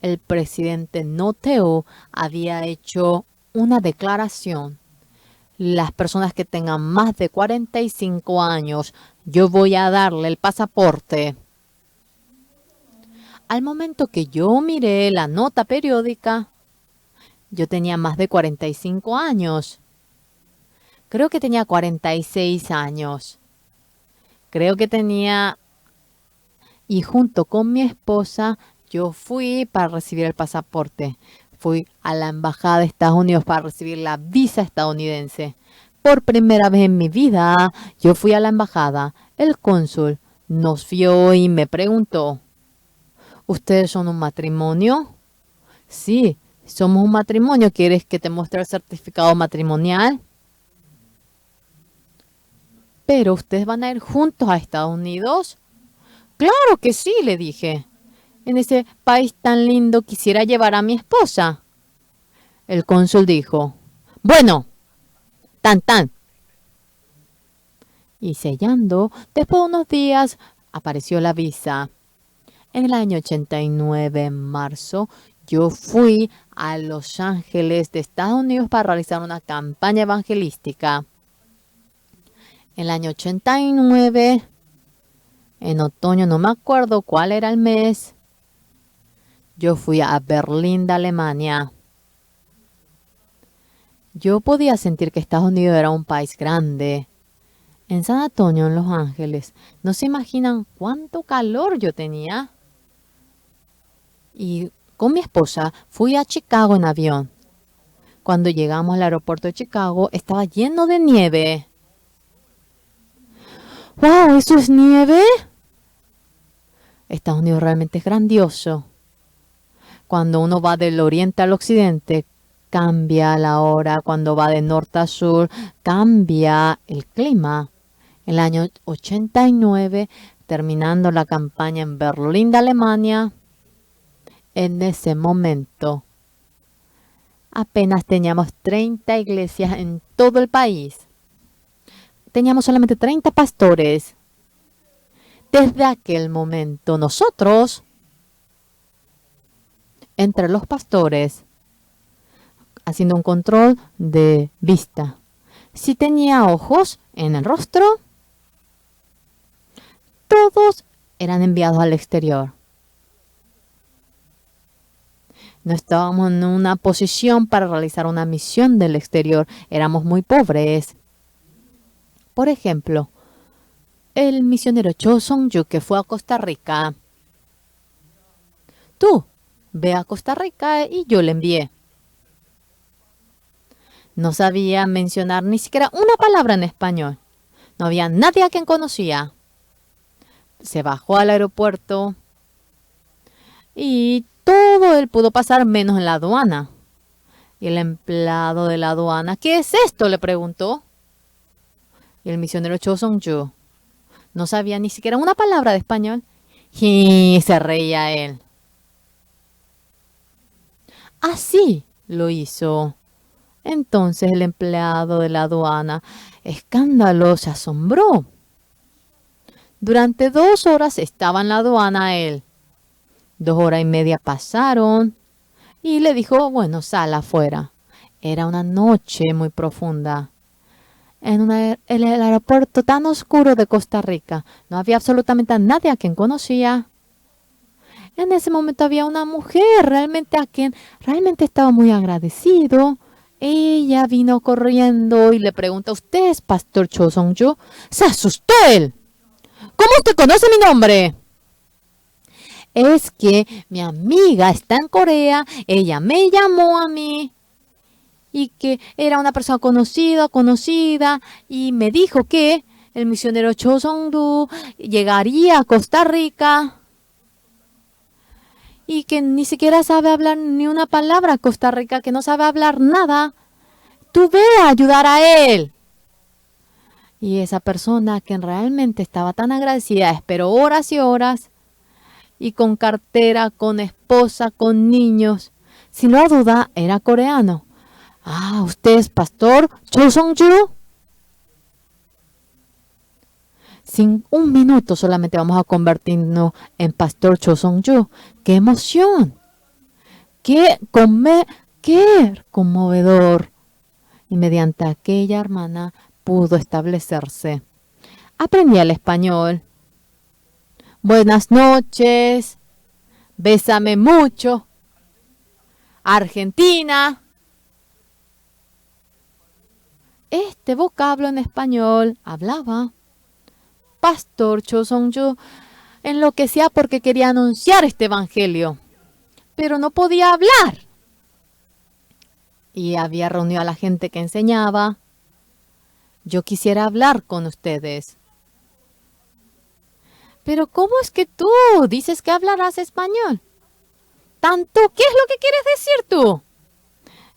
El presidente No Tae-woo había hecho una declaración. Las personas que tengan más de 45 años, yo voy a darle el pasaporte. Al momento que yo miré la nota periódica, Yo tenía más de 45 años. Creo que tenía 46 años. Creo que tenía... Y junto con mi esposa, yo fui para recibir el pasaporte. Fui a la embajada de Estados Unidos para recibir la visa estadounidense. Por primera vez en mi vida, yo fui a la embajada. El cónsul nos vio y me preguntó, ¿ustedes son un matrimonio? Sí, somos un matrimonio. ¿Quieres que te muestre el certificado matrimonial? ¿Pero ustedes van a ir juntos a Estados Unidos? Claro que sí, le dije. En ese país tan lindo quisiera llevar a mi esposa. El cónsul dijo, bueno, tan tan. Y sellando, después de unos días, apareció la visa. En el año 89, en marzo, yo fui a Los Ángeles de Estados Unidos para realizar una campaña evangelística. En el año 89, en otoño, no me acuerdo cuál era el mes, yo fui a Berlín de Alemania. Yo podía sentir que Estados Unidos era un país grande. En San Antonio, en Los Ángeles, no se imaginan cuánto calor yo tenía. Y con mi esposa fui a Chicago en avión. Cuando llegamos al aeropuerto de Chicago, estaba lleno de nieve. ¡Wow! ¿Eso es nieve? Estados Unidos realmente es grandioso. Cuando uno va del oriente al occidente, cambia la hora. Cuando va de norte a sur, cambia el clima. En el año 89, terminando la campaña en Berlín de Alemania, en ese momento, apenas teníamos 30 iglesias en todo el país. Teníamos solamente 30 pastores. Desde aquel momento, nosotros, entre los pastores, haciendo un control de vista. Si tenía ojos en el rostro, todos eran enviados al exterior. No estábamos en una posición para realizar una misión del exterior. Éramos muy pobres. Por ejemplo, el misionero Cho Song-yu que fue a Costa Rica. Tú, ve a Costa Rica y yo le envié. No sabía mencionar ni siquiera una palabra en español. No había nadie a quien conocía. Se bajó al aeropuerto y todo él pudo pasar menos en la aduana. Y el empleado de la aduana, ¿qué es esto?, le preguntó. Y el misionero Cho Song-yu no sabía ni siquiera una palabra de español. Y se reía él. Así lo hizo. Entonces el empleado de la aduana, escándalo, se asombró. Durante 2 horas estaba en la aduana él. 2 horas y media pasaron y le dijo, bueno, sal afuera. Era una noche muy profunda. En el aeropuerto tan oscuro de Costa Rica, no había absolutamente a nadie a quien conocía. En ese momento había una mujer realmente a quien realmente estaba muy agradecido. Ella vino corriendo y le pregunta, ¿usted es Pastor Cho Song-yu? Se asustó él. ¿Cómo usted conoce mi nombre? Es que mi amiga está en Corea, ella me llamó a mí y que era una persona conocida y me dijo que el misionero Cho Song-yu llegaría a Costa Rica y que ni siquiera sabe hablar ni una palabra Costa Rica, que no sabe hablar nada. Tú ve a ayudar a él. Y esa persona que realmente estaba tan agradecida esperó horas y horas y con cartera, con esposa, con niños. Sin lugar a duda, era coreano. Ah, ¿usted es Pastor Cho Song-yu? Sin un minuto solamente vamos a convertirnos en Pastor Cho Song-yu. ¡Qué emoción! ¡Qué conmovedor! Y mediante aquella hermana pudo establecerse. Aprendí el español. Buenas noches. Bésame mucho. Argentina. este vocablo en español hablaba. Pastor Cho Song-ju enloquecía porque quería anunciar este evangelio, pero no podía hablar. Y había reunido a la gente que enseñaba. Yo quisiera hablar con ustedes. Pero ¿cómo es que tú dices que hablarás español? ¿Tanto? ¿Qué es lo que quieres decir tú?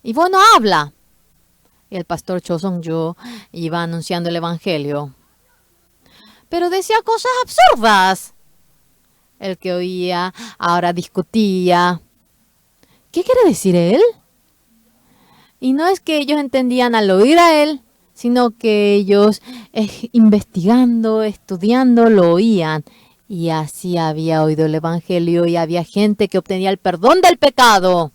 Y bueno, habla. Y el pastor Cho Song-ju iba anunciando el evangelio. Pero decía cosas absurdas. El que oía ahora discutía. ¿Qué quiere decir él? Y no es que ellos entendían al oír a él, sino que ellos investigando, estudiando, lo oían. Y así había oído el evangelio y había gente que obtenía el perdón del pecado.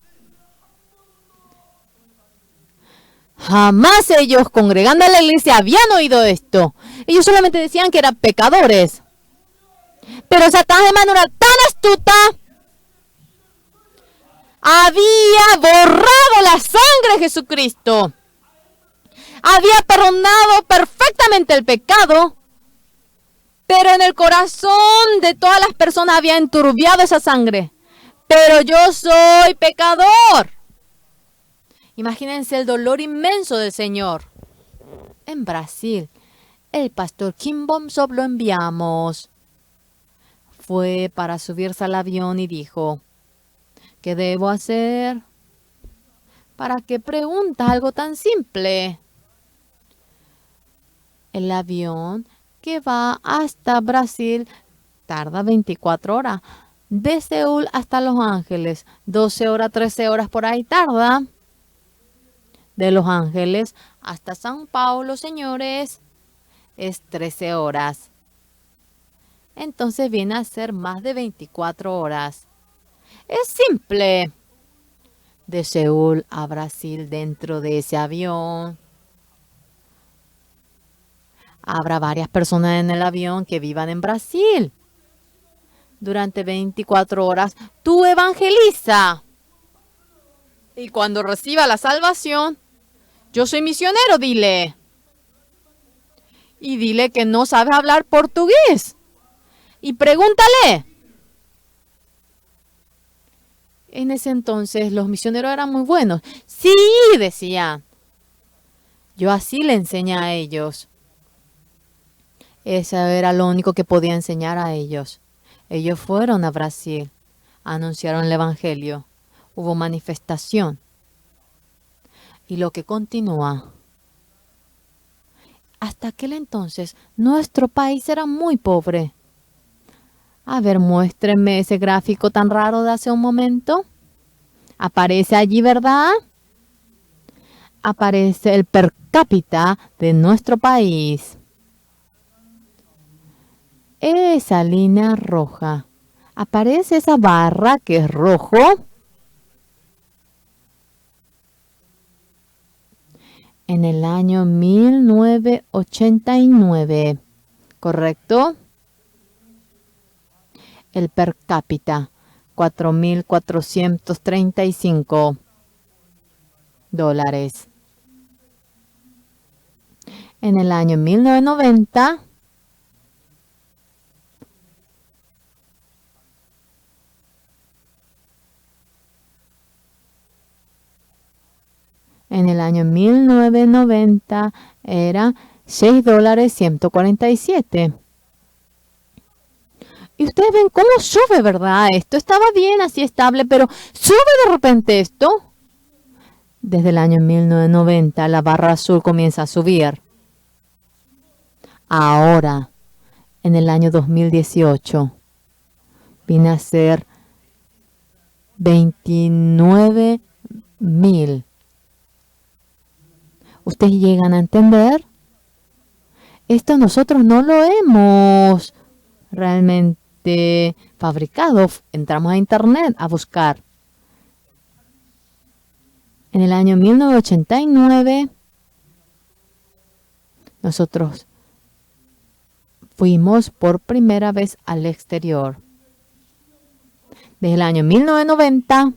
Jamás ellos, congregando en la iglesia, habían oído esto. Ellos solamente decían que eran pecadores. Pero Satanás de manera tan astuta había borrado la sangre de Jesucristo. Había perdonado perfectamente el pecado, pero en el corazón de todas las personas había enturbiado esa sangre. Pero yo soy pecador. Imagínense el dolor inmenso del Señor. En Brasil, el pastor Kim Bom-sop lo enviamos. Fue para subirse al avión y dijo, ¿qué debo hacer? ¿Para qué preguntas algo tan simple? El avión que va hasta Brasil tarda 24 horas. De Seúl hasta Los Ángeles, 12 horas, 13 horas por ahí tarda. De Los Ángeles hasta São Paulo, señores, es 13 horas. Entonces viene a ser más de 24 horas. Es simple. De Seúl a Brasil dentro de ese avión. Habrá varias personas en el avión que vivan en Brasil. Durante 24 horas, tú evangeliza. Y cuando reciba la salvación, yo soy misionero, dile. Y dile que no sabes hablar portugués. Y pregúntale. En ese entonces los misioneros eran muy buenos. Sí, decían. Yo así le enseñé a ellos. Eso era lo único que podía enseñar a ellos. Ellos fueron a Brasil, anunciaron el evangelio, hubo manifestación. Y lo que continúa. Hasta aquel entonces, nuestro país era muy pobre. A ver, muéstrenme ese gráfico tan raro de hace un momento. Aparece allí, ¿verdad? Aparece el per cápita de nuestro país. Esa línea roja. Aparece esa barra que es rojo. En el año 1989, ¿correcto? El per cápita, $4,435. En el año 1990, era $6,147. Y ustedes ven cómo sube, ¿verdad? Esto estaba bien, así estable, pero sube de repente esto. Desde el año 1990 la barra azul comienza a subir. Ahora, en el año 2018, viene a ser 29,000. ¿Ustedes llegan a entender? Esto nosotros no lo hemos realmente fabricado. Entramos a internet a buscar. En el año 1989, nosotros fuimos por primera vez al exterior. Desde el año 1990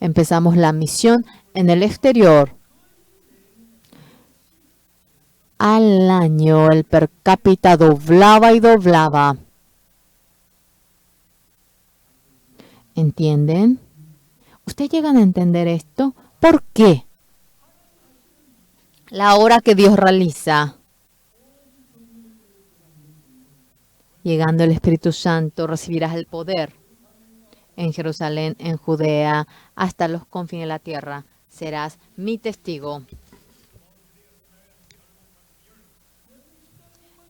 empezamos la misión en el exterior. al año el per cápita doblaba y doblaba. ¿Entienden? ¿Ustedes llegan a entender esto? ¿Por qué? La obra que Dios realiza. Llegando el Espíritu Santo, recibirás el poder. En Jerusalén, en Judea, hasta los confines de la tierra. Serás mi testigo.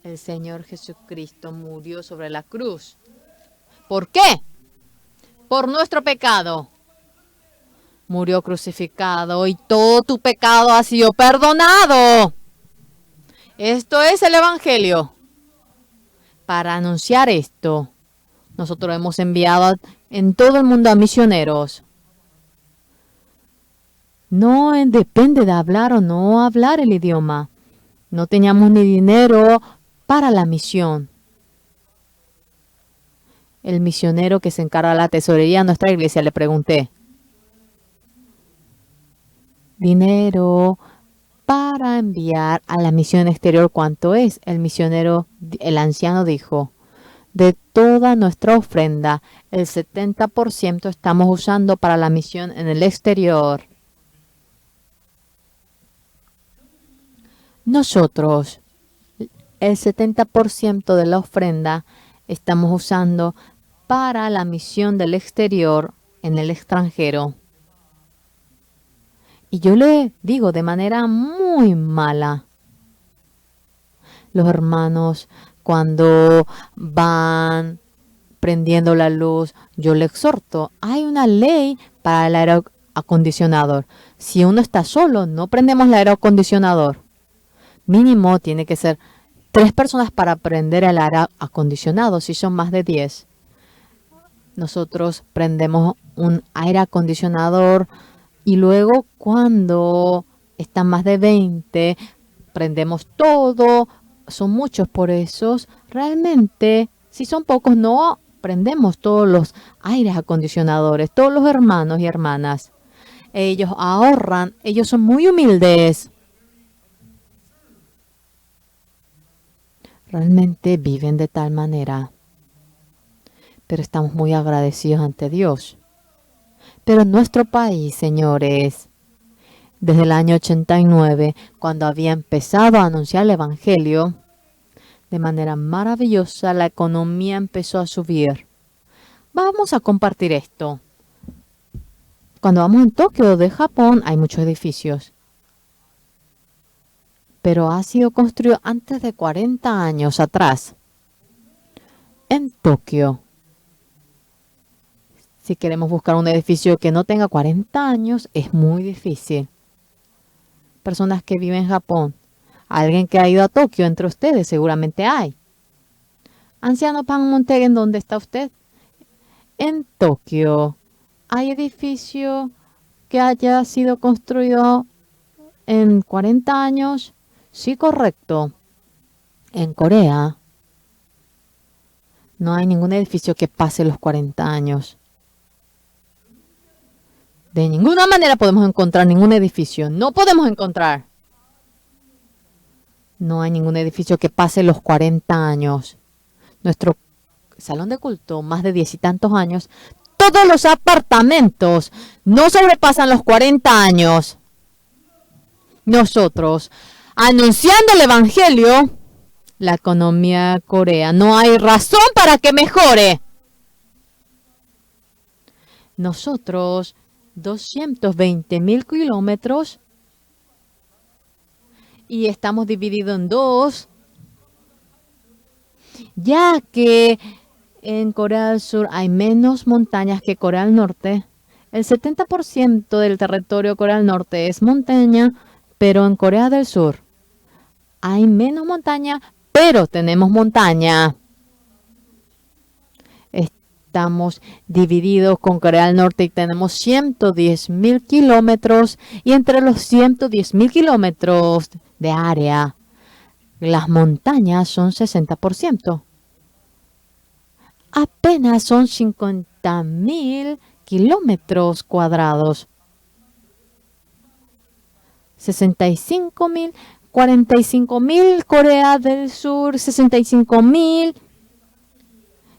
El Señor Jesucristo murió sobre la cruz. ¿Por qué? Por nuestro pecado. Murió crucificado y todo tu pecado ha sido perdonado. Esto es el Evangelio. Para anunciar esto, nosotros hemos enviado en todo el mundo a misioneros. No depende de hablar o no hablar el idioma. No teníamos ni dinero para la misión. El misionero que se encarga de la tesorería de nuestra iglesia, le pregunté: dinero para enviar a la misión exterior, ¿cuánto es? El misionero, el anciano dijo: de toda nuestra ofrenda, el 70% estamos usando para la misión en el exterior. Nosotros, el 70% de la ofrenda estamos usando para la misión del exterior en el extranjero. Y yo le digo de manera muy mala: los hermanos, cuando van prendiendo la luz, yo le exhorto, hay una ley para el aire acondicionador. Si uno está solo, no prendemos el aire acondicionador. Mínimo tiene que ser 3 personas para prender el aire acondicionado, si son más de 10. Nosotros prendemos un aire acondicionador y luego cuando están más de 20, prendemos todo. Son muchos, por eso realmente, si son pocos, no prendemos todos los aires acondicionadores. Todos los hermanos y hermanas, ellos ahorran, ellos son muy humildes. Realmente viven de tal manera. Pero estamos muy agradecidos ante Dios. Pero en nuestro país, señores, desde el año 89, cuando había empezado a anunciar el Evangelio, de manera maravillosa la economía empezó a subir. Vamos a compartir esto. Cuando vamos en Tokio de Japón, hay muchos edificios. Pero ha sido construido antes de 40 años atrás. En Tokio, si queremos buscar un edificio que no tenga 40 años, es muy difícil. Personas que viven en Japón, alguien que ha ido a Tokio entre ustedes, seguramente hay. Anciano Pan Montegen, ¿dónde está usted? En Tokio, ¿hay edificio que haya sido construido en 40 años? Sí, correcto. En Corea no hay ningún edificio que pase los 40 años. De ninguna manera podemos encontrar ningún edificio. No podemos encontrar. No hay ningún edificio que pase los 40 años. Nuestro salón de culto, más de 10 y tantos años. Todos los apartamentos no sobrepasan los 40 años. Nosotros, anunciando el Evangelio, la economía de Corea, no hay razón para que mejore. Nosotros, 220.000 kilómetros y estamos divididos en 2, ya que en Corea del Sur hay menos montañas que Corea del Norte. El 70% del territorio de Corea del Norte es montaña, pero en Corea del Sur hay menos montaña, pero tenemos montaña. Estamos divididos con Corea del Norte y tenemos 110.000 kilómetros. Y entre los 110.000 kilómetros de área, las montañas son 60%. Apenas son 50.000 kilómetros cuadrados. 65.000 45.000, Corea del Sur 65.000.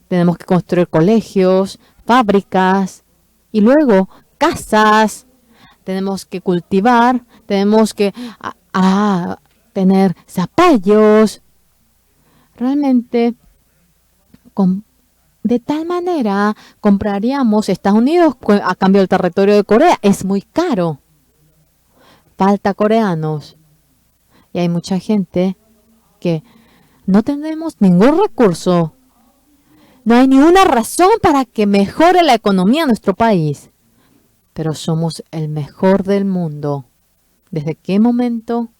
Tenemos que construir colegios, fábricas y luego casas. Tenemos que cultivar, tenemos que tener zapallos. Realmente, de tal manera, compraríamos Estados Unidos a cambio del territorio de Corea. Es muy caro. Falta coreanos. Y hay mucha gente que no tenemos ningún recurso. No hay ninguna razón para que mejore la economía de nuestro país. Pero somos el mejor del mundo. ¿Desde qué momento?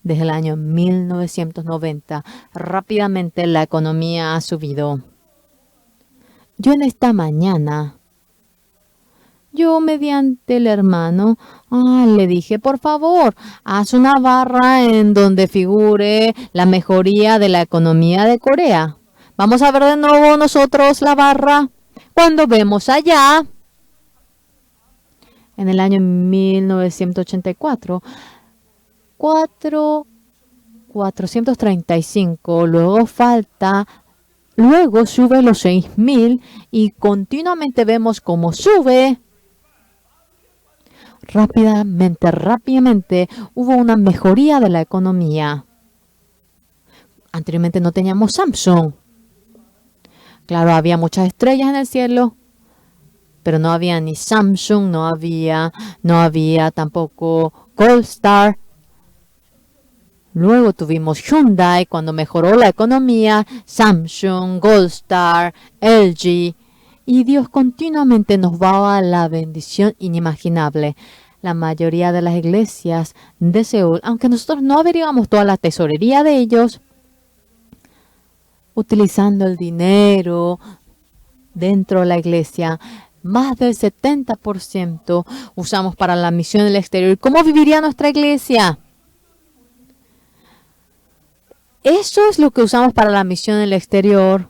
Desde el año 1990. Rápidamente la economía ha subido. Yo en esta mañana, mediante el hermano, le dije, por favor, haz una barra en donde figure la mejoría de la economía de Corea. Vamos a ver de nuevo nosotros la barra. Cuando vemos allá, en el año 1984, 435, luego sube los 6.000 y continuamente vemos cómo sube. Rápidamente hubo una mejoría de la economía. Anteriormente no teníamos Samsung. Claro, había muchas estrellas en el cielo, pero no había ni Samsung, no había tampoco Goldstar. Luego tuvimos Hyundai cuando mejoró la economía, Samsung, Goldstar, LG. Y Dios continuamente nos daba la bendición inimaginable. La mayoría de las iglesias de Seúl, aunque nosotros no averiguamos toda la tesorería de ellos, utilizando el dinero dentro de la iglesia, más del 70% usamos para la misión en el exterior. ¿Cómo viviría nuestra iglesia? Eso es lo que usamos para la misión en el exterior.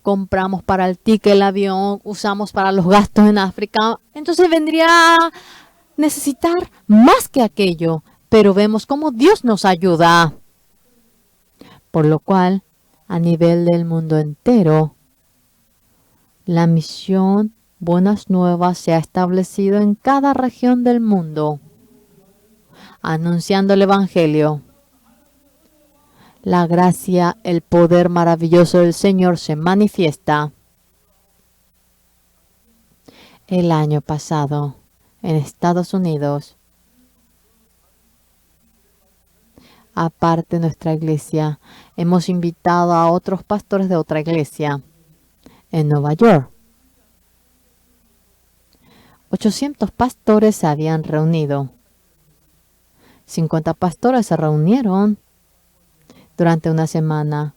Compramos para el ticket del avión, usamos para los gastos en África. Entonces vendría a necesitar más que aquello. Pero vemos cómo Dios nos ayuda. Por lo cual, a nivel del mundo entero, la misión Buenas Nuevas se ha establecido en cada región del mundo, anunciando el Evangelio. La gracia, el poder maravilloso del Señor se manifiesta. El año pasado, en Estados Unidos, aparte de nuestra iglesia, hemos invitado a otros pastores de otra iglesia en Nueva York. 800 pastores se habían reunido. 50 pastores se reunieron durante una semana.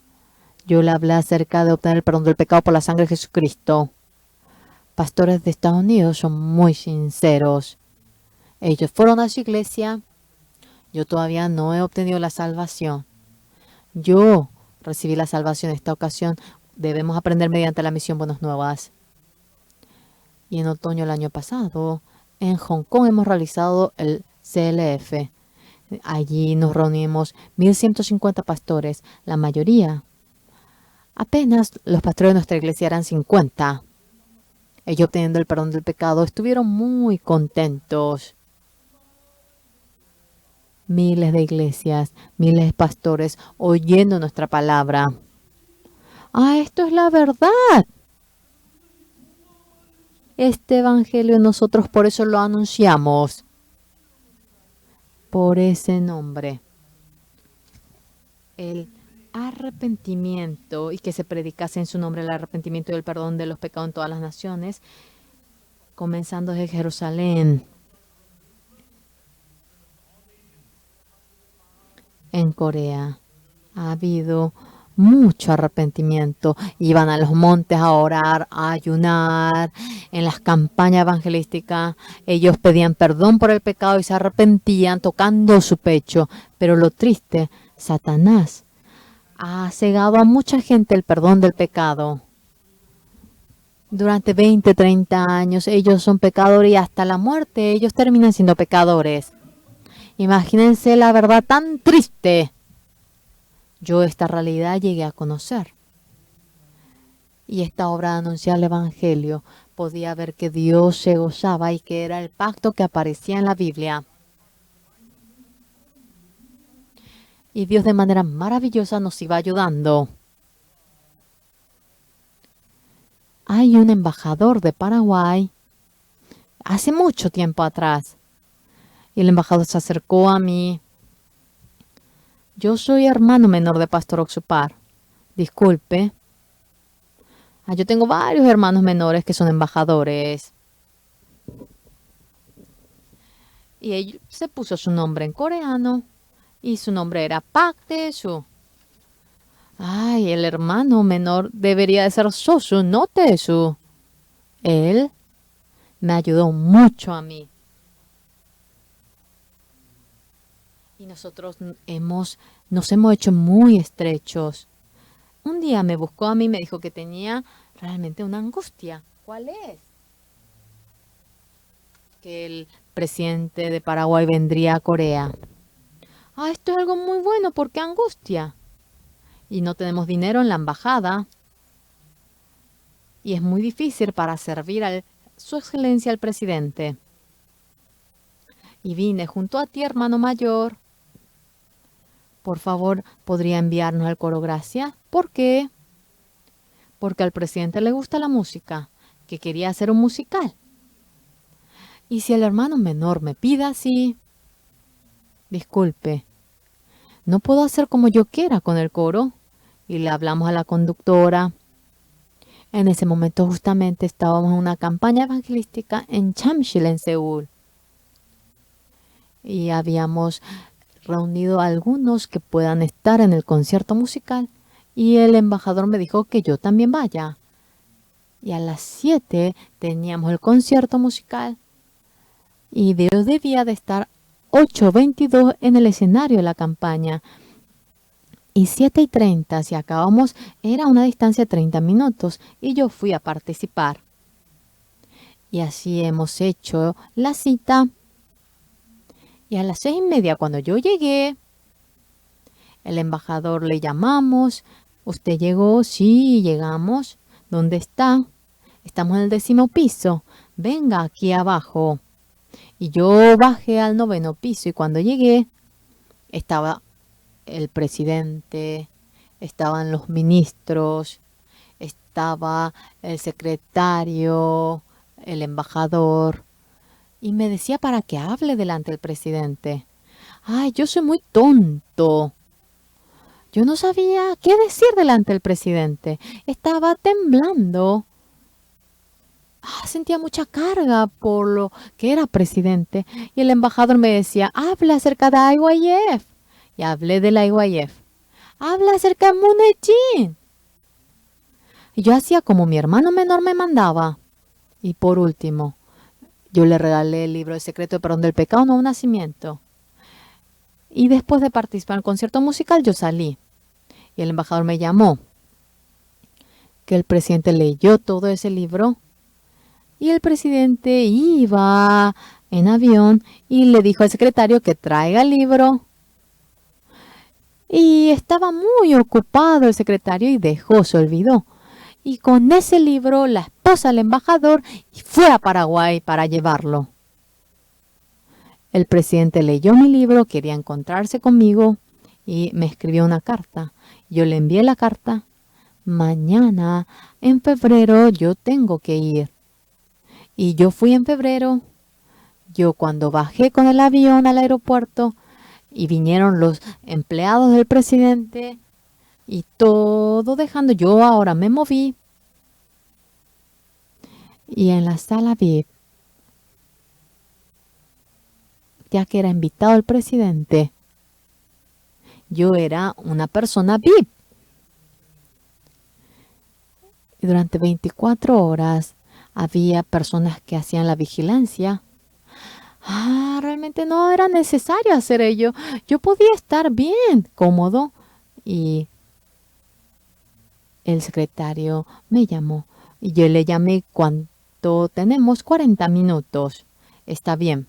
Yo le hablé acerca de obtener el perdón del pecado por la sangre de Jesucristo. Pastores de Estados Unidos son muy sinceros. Ellos fueron a su iglesia. Yo todavía no he obtenido la salvación. Yo recibí la salvación en esta ocasión. Debemos aprender mediante la misión Buenas Nuevas. Y en otoño del año pasado, en Hong Kong hemos realizado el CLF. Allí nos reunimos 1.150 pastores, la mayoría. Apenas los pastores de nuestra iglesia eran 50. Ellos obteniendo el perdón del pecado estuvieron muy contentos. Miles de iglesias, miles de pastores oyendo nuestra palabra. Esto es la verdad. Este evangelio nosotros por eso lo anunciamos. Por ese nombre. El arrepentimiento y que se predicase en su nombre el arrepentimiento y el perdón de los pecados en todas las naciones, comenzando desde Jerusalén. En Corea ha habido mucho arrepentimiento. Iban a los montes a orar, a ayunar. En las campañas evangelísticas ellos pedían perdón por el pecado y se arrepentían tocando su pecho. Pero lo triste, Satanás ha cegado a mucha gente el perdón del pecado. Durante 20, 30 años ellos son pecadores y hasta la muerte ellos terminan siendo pecadores. Imagínense la verdad tan triste. Yo esta realidad llegué a conocer. Y esta obra de anunciar el Evangelio podía ver que Dios se gozaba y que era el pacto que aparecía en la Biblia. Y Dios de manera maravillosa nos iba ayudando. Hay un embajador de Paraguay hace mucho tiempo atrás. Y el embajador se acercó a mí. Yo soy hermano menor de Pastor Oxupar. Disculpe. Yo tengo varios hermanos menores que son embajadores. Y él se puso su nombre en coreano. Y su nombre era Pak Tae-soo. Ay, el hermano menor debería de ser Sosu, no Tae-soo. Él me ayudó mucho a mí. Y nosotros nos hemos hecho muy estrechos. Un día me buscó a mí y me dijo que tenía realmente una angustia. ¿Cuál es? Que el presidente de Paraguay vendría a Corea. Esto es algo muy bueno, ¿por qué angustia? Y no tenemos dinero en la embajada. Y es muy difícil para servir a su excelencia el presidente. Y vine junto a ti, hermano mayor. Por favor, ¿podría enviarnos al coro Gracia? ¿Por qué? Porque al presidente le gusta la música, que quería hacer un musical. Y si el hermano menor me pide así, disculpe, no puedo hacer como yo quiera con el coro. Y le hablamos a la conductora. En ese momento justamente estábamos en una campaña evangelística en Chamsil, en Seúl. Y habíamos reunido a algunos que puedan estar en el concierto musical. Y el embajador me dijo que yo también vaya. Y a las 7 teníamos el concierto musical. Y yo debía de estar 8:22 en el escenario de la campaña. Y 7:30, si acabamos, era una distancia de 30 minutos. Y yo fui a participar. Y así hemos hecho la cita. Y a las 6:30, cuando yo llegué, el embajador le llamamos. ¿Usted llegó? Sí, llegamos. ¿Dónde está? Estamos en el 10º piso. Venga aquí abajo. Y yo bajé al 9º piso y cuando llegué estaba el presidente, estaban los ministros, estaba el secretario, el embajador. Y me decía para que hable delante del presidente. Yo soy muy tonto. Yo no sabía qué decir delante del presidente. Estaba temblando. Sentía mucha carga por lo que era presidente. Y el embajador me decía, habla acerca de IYF. Y hablé de la IYF. Habla acerca de Moon Jae-in. Y yo hacía como mi hermano menor me mandaba. Y por último, yo le regalé el libro El secreto de perdón del pecado, nuevo nacimiento. Y después de participar en el concierto musical, yo salí. Y el embajador me llamó. Que el presidente leyó todo ese libro. Y el presidente iba en avión y le dijo al secretario que traiga el libro. Y estaba muy ocupado el secretario y se olvidó. Y con ese libro la esposa del embajador fue a Paraguay para llevarlo. El presidente leyó mi libro, quería encontrarse conmigo y me escribió una carta. Yo le envié la carta. Mañana, en febrero, yo tengo que ir. Y yo fui en febrero. Yo cuando bajé con el avión al aeropuerto y vinieron los empleados del presidente y todo dejando, yo ahora me moví. Y en la sala VIP, ya que era invitado el presidente, yo era una persona VIP. Y durante 24 horas había personas que hacían la vigilancia. Realmente no era necesario hacer ello. Yo podía estar bien, cómodo. Y el secretario me llamó. Y yo le llamé cuando tenemos 40 minutos. Está bien.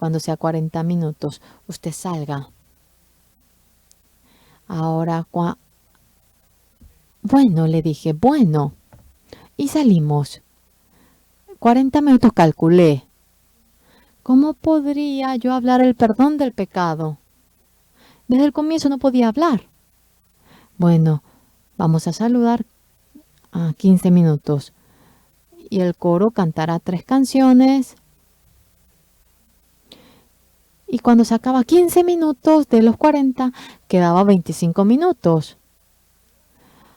cuando sea 40 minutos, usted salga. Ahora, bueno, le dije, bueno. Y salimos. 40 minutos calculé. ¿Cómo podría yo hablar el perdón del pecado? Desde el comienzo no podía hablar. Bueno, vamos a saludar a 15 minutos. Y el coro cantará 3 canciones. Y cuando se acaba 15 minutos de los 40, quedaba 25 minutos.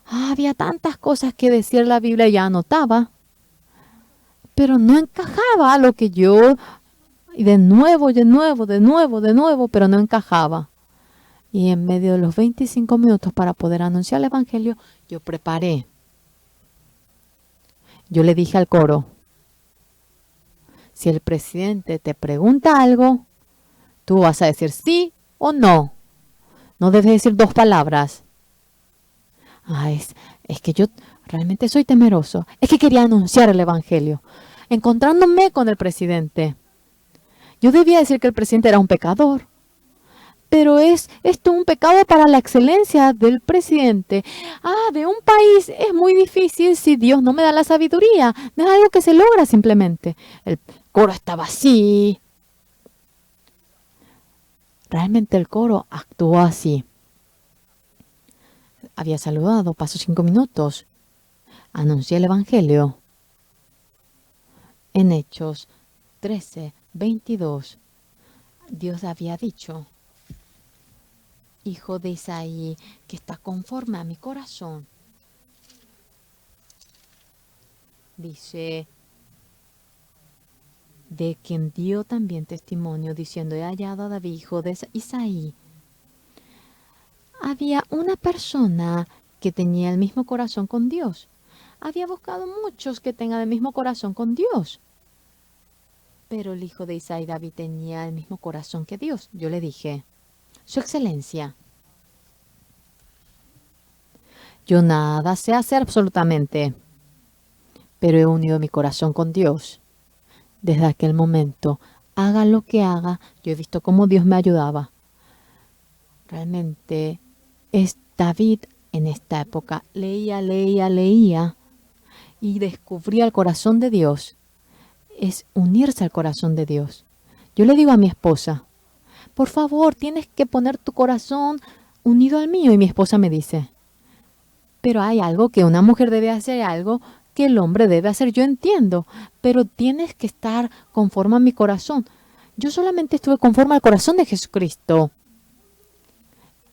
Había tantas cosas que decir la Biblia, ya anotaba. Pero no encajaba a lo que yo... Y de nuevo, pero no encajaba. Y en medio de los 25 minutos para poder anunciar el Evangelio, yo preparé. Yo le dije al coro, si el presidente te pregunta algo, tú vas a decir sí o no. No debes decir 2 palabras. Es que yo realmente soy temeroso. Es que quería anunciar el Evangelio. Encontrándome con el presidente. Yo debía decir que el presidente era un pecador. Pero es esto un pecado para la excelencia del presidente. De un país es muy difícil si Dios no me da la sabiduría. No es algo que se logra simplemente. El coro estaba así. Realmente el coro actuó así. Había saludado, pasó 5 minutos. Anuncié el Evangelio. En Hechos 13:22, Dios había dicho, hijo de Isaí, que está conforme a mi corazón. Dice, de quien dio también testimonio, diciendo, he hallado a David, hijo de Isaí. Había una persona que tenía el mismo corazón con Dios. Había buscado muchos que tengan el mismo corazón con Dios. Pero el hijo de Isaí, David, tenía el mismo corazón que Dios. Yo le dije, Su Excelencia, yo nada sé hacer absolutamente, pero he unido mi corazón con Dios. Desde aquel momento, haga lo que haga, yo he visto cómo Dios me ayudaba. Realmente es David en esta época. Leía y descubría el corazón de Dios. Es unirse al corazón de Dios. Yo le digo a mi esposa, por favor, tienes que poner tu corazón unido al mío. Y mi esposa me dice, pero hay algo que una mujer debe hacer, algo que el hombre debe hacer. Yo entiendo, pero tienes que estar conforme a mi corazón. Yo solamente estuve conforme al corazón de Jesucristo.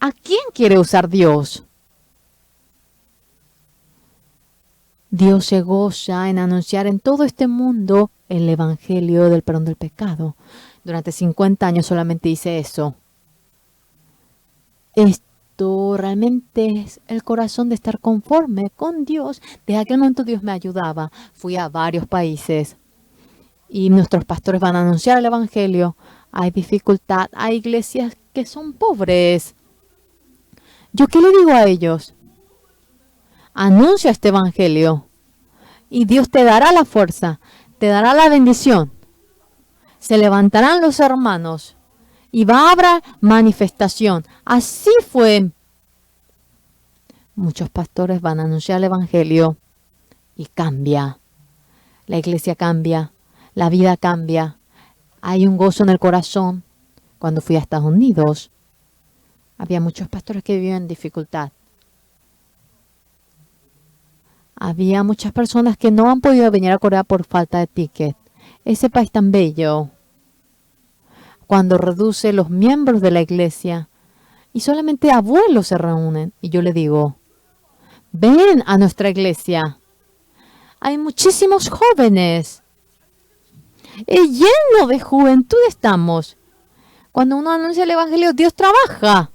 ¿A quién quiere usar Dios? Dios se goza en anunciar en todo este mundo el Evangelio del perdón del pecado. Durante 50 años solamente hice eso. Esto realmente es el corazón de estar conforme con Dios. Desde aquel momento Dios me ayudaba. Fui a varios países y nuestros pastores van a anunciar el Evangelio. Hay dificultad, hay iglesias que son pobres. ¿Yo qué le digo a ellos? Anuncia este Evangelio y Dios te dará la fuerza, te dará la bendición. Se levantarán los hermanos y va a haber manifestación. Así fue. Muchos pastores van a anunciar el Evangelio y cambia. La iglesia cambia, la vida cambia. Hay un gozo en el corazón. Cuando fui a Estados Unidos, había muchos pastores que vivían en dificultad. Había muchas personas que no han podido venir a Corea por falta de ticket. Ese país tan bello, cuando reduce los miembros de la iglesia y solamente abuelos se reúnen. Y yo le digo, ven a nuestra iglesia. Hay muchísimos jóvenes. Es lleno de juventud estamos. Cuando uno anuncia el Evangelio, Dios trabaja.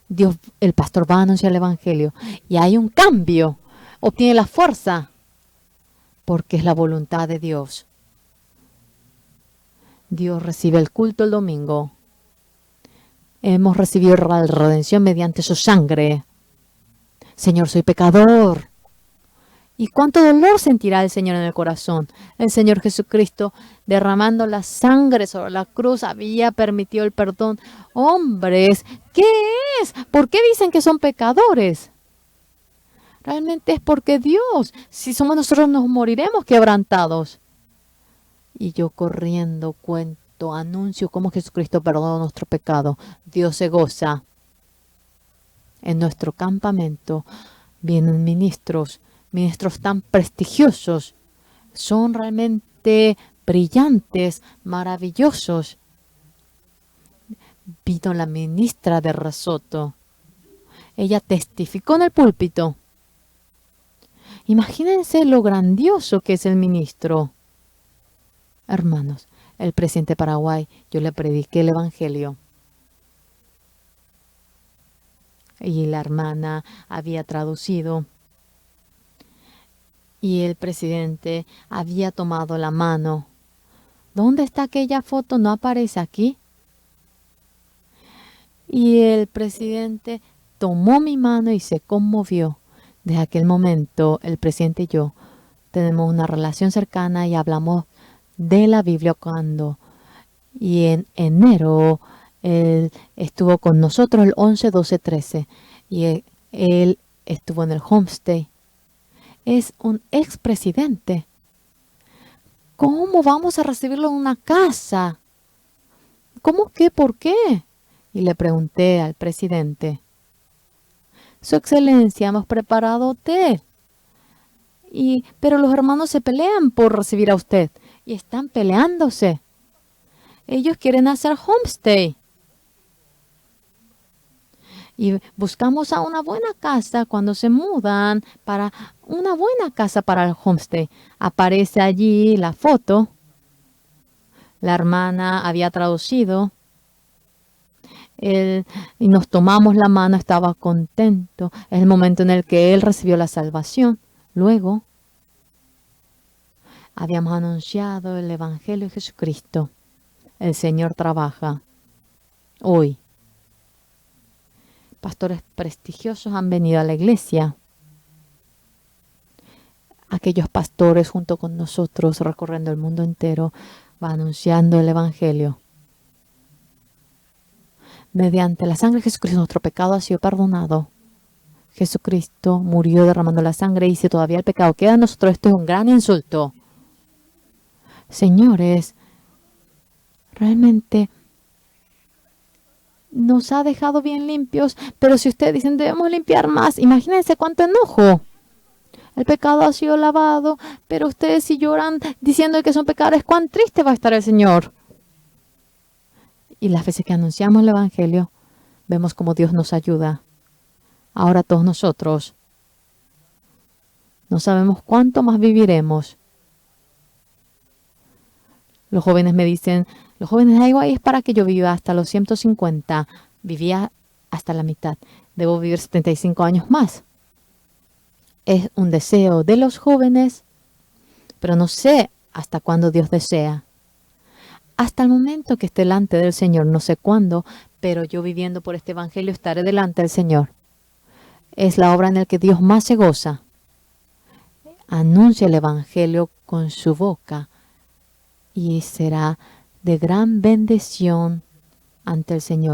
Dios, el pastor va a anunciar el Evangelio y hay un cambio. Obtiene la fuerza porque es la voluntad de Dios. Dios recibe el culto el domingo. Hemos recibido la redención mediante su sangre. Señor, soy pecador ¿Y cuánto dolor sentirá el Señor en el corazón? El Señor Jesucristo, derramando la sangre sobre la cruz, había permitido el perdón. Hombres, ¿qué es? ¿Por qué dicen que son pecadores? Realmente es porque Dios, si somos nosotros, nos moriremos quebrantados. Y yo corriendo cuento, anuncio cómo Jesucristo perdonó nuestro pecado. Dios se goza. En nuestro campamento vienen ministros tan prestigiosos. Son realmente brillantes, maravillosos. Vino la ministra de Rasoto. Ella testificó en el púlpito. Imagínense lo grandioso que es el ministro. Hermanos, el presidente de Paraguay, yo le prediqué el evangelio. Y la hermana había traducido. Y el presidente había tomado la mano. ¿Dónde está aquella foto? ¿No aparece aquí? Y el presidente tomó mi mano y se conmovió. Desde aquel momento, el presidente y yo tenemos una relación cercana y hablamos de la Biblia y en enero él estuvo con nosotros el 11, 12, 13 y él estuvo en el homestay. Es un expresidente. ¿Cómo vamos a recibirlo en una casa? ¿Cómo qué? ¿Por qué? Y le pregunté al presidente. Su Excelencia, hemos preparado té. Pero los hermanos se pelean por recibir a usted. Y están peleándose. Ellos quieren hacer homestay. Y buscamos a una buena casa cuando se mudan para una buena casa para el homestay. Aparece allí la foto. La hermana había traducido. Y nos tomamos la mano, estaba contento. Es el momento en el que él recibió la salvación. Luego, habíamos anunciado el Evangelio de Jesucristo. El Señor trabaja. Hoy, pastores prestigiosos han venido a la iglesia. Aquellos pastores junto con nosotros recorriendo el mundo entero van anunciando el Evangelio. Mediante la sangre de Jesucristo nuestro pecado ha sido perdonado. Jesucristo murió derramando la sangre y si todavía el pecado queda en nosotros, esto es un gran insulto. Señores, realmente nos ha dejado bien limpios, pero si ustedes dicen debemos limpiar más, imagínense cuánto enojo. El pecado ha sido lavado, pero ustedes si lloran diciendo que son pecadores, cuán triste va a estar el Señor. Y las veces que anunciamos el Evangelio, vemos cómo Dios nos ayuda. Ahora todos nosotros no sabemos cuánto más viviremos. Los jóvenes me dicen, los jóvenes de Hawái es para que yo viva hasta los 150. Vivía hasta la mitad. Debo vivir 75 años más. Es un deseo de los jóvenes, pero no sé hasta cuándo Dios desea. Hasta el momento que esté delante del Señor, no sé cuándo, pero yo viviendo por este Evangelio estaré delante del Señor. Es la obra en la que Dios más se goza. Anuncia el Evangelio con su boca y será de gran bendición ante el Señor.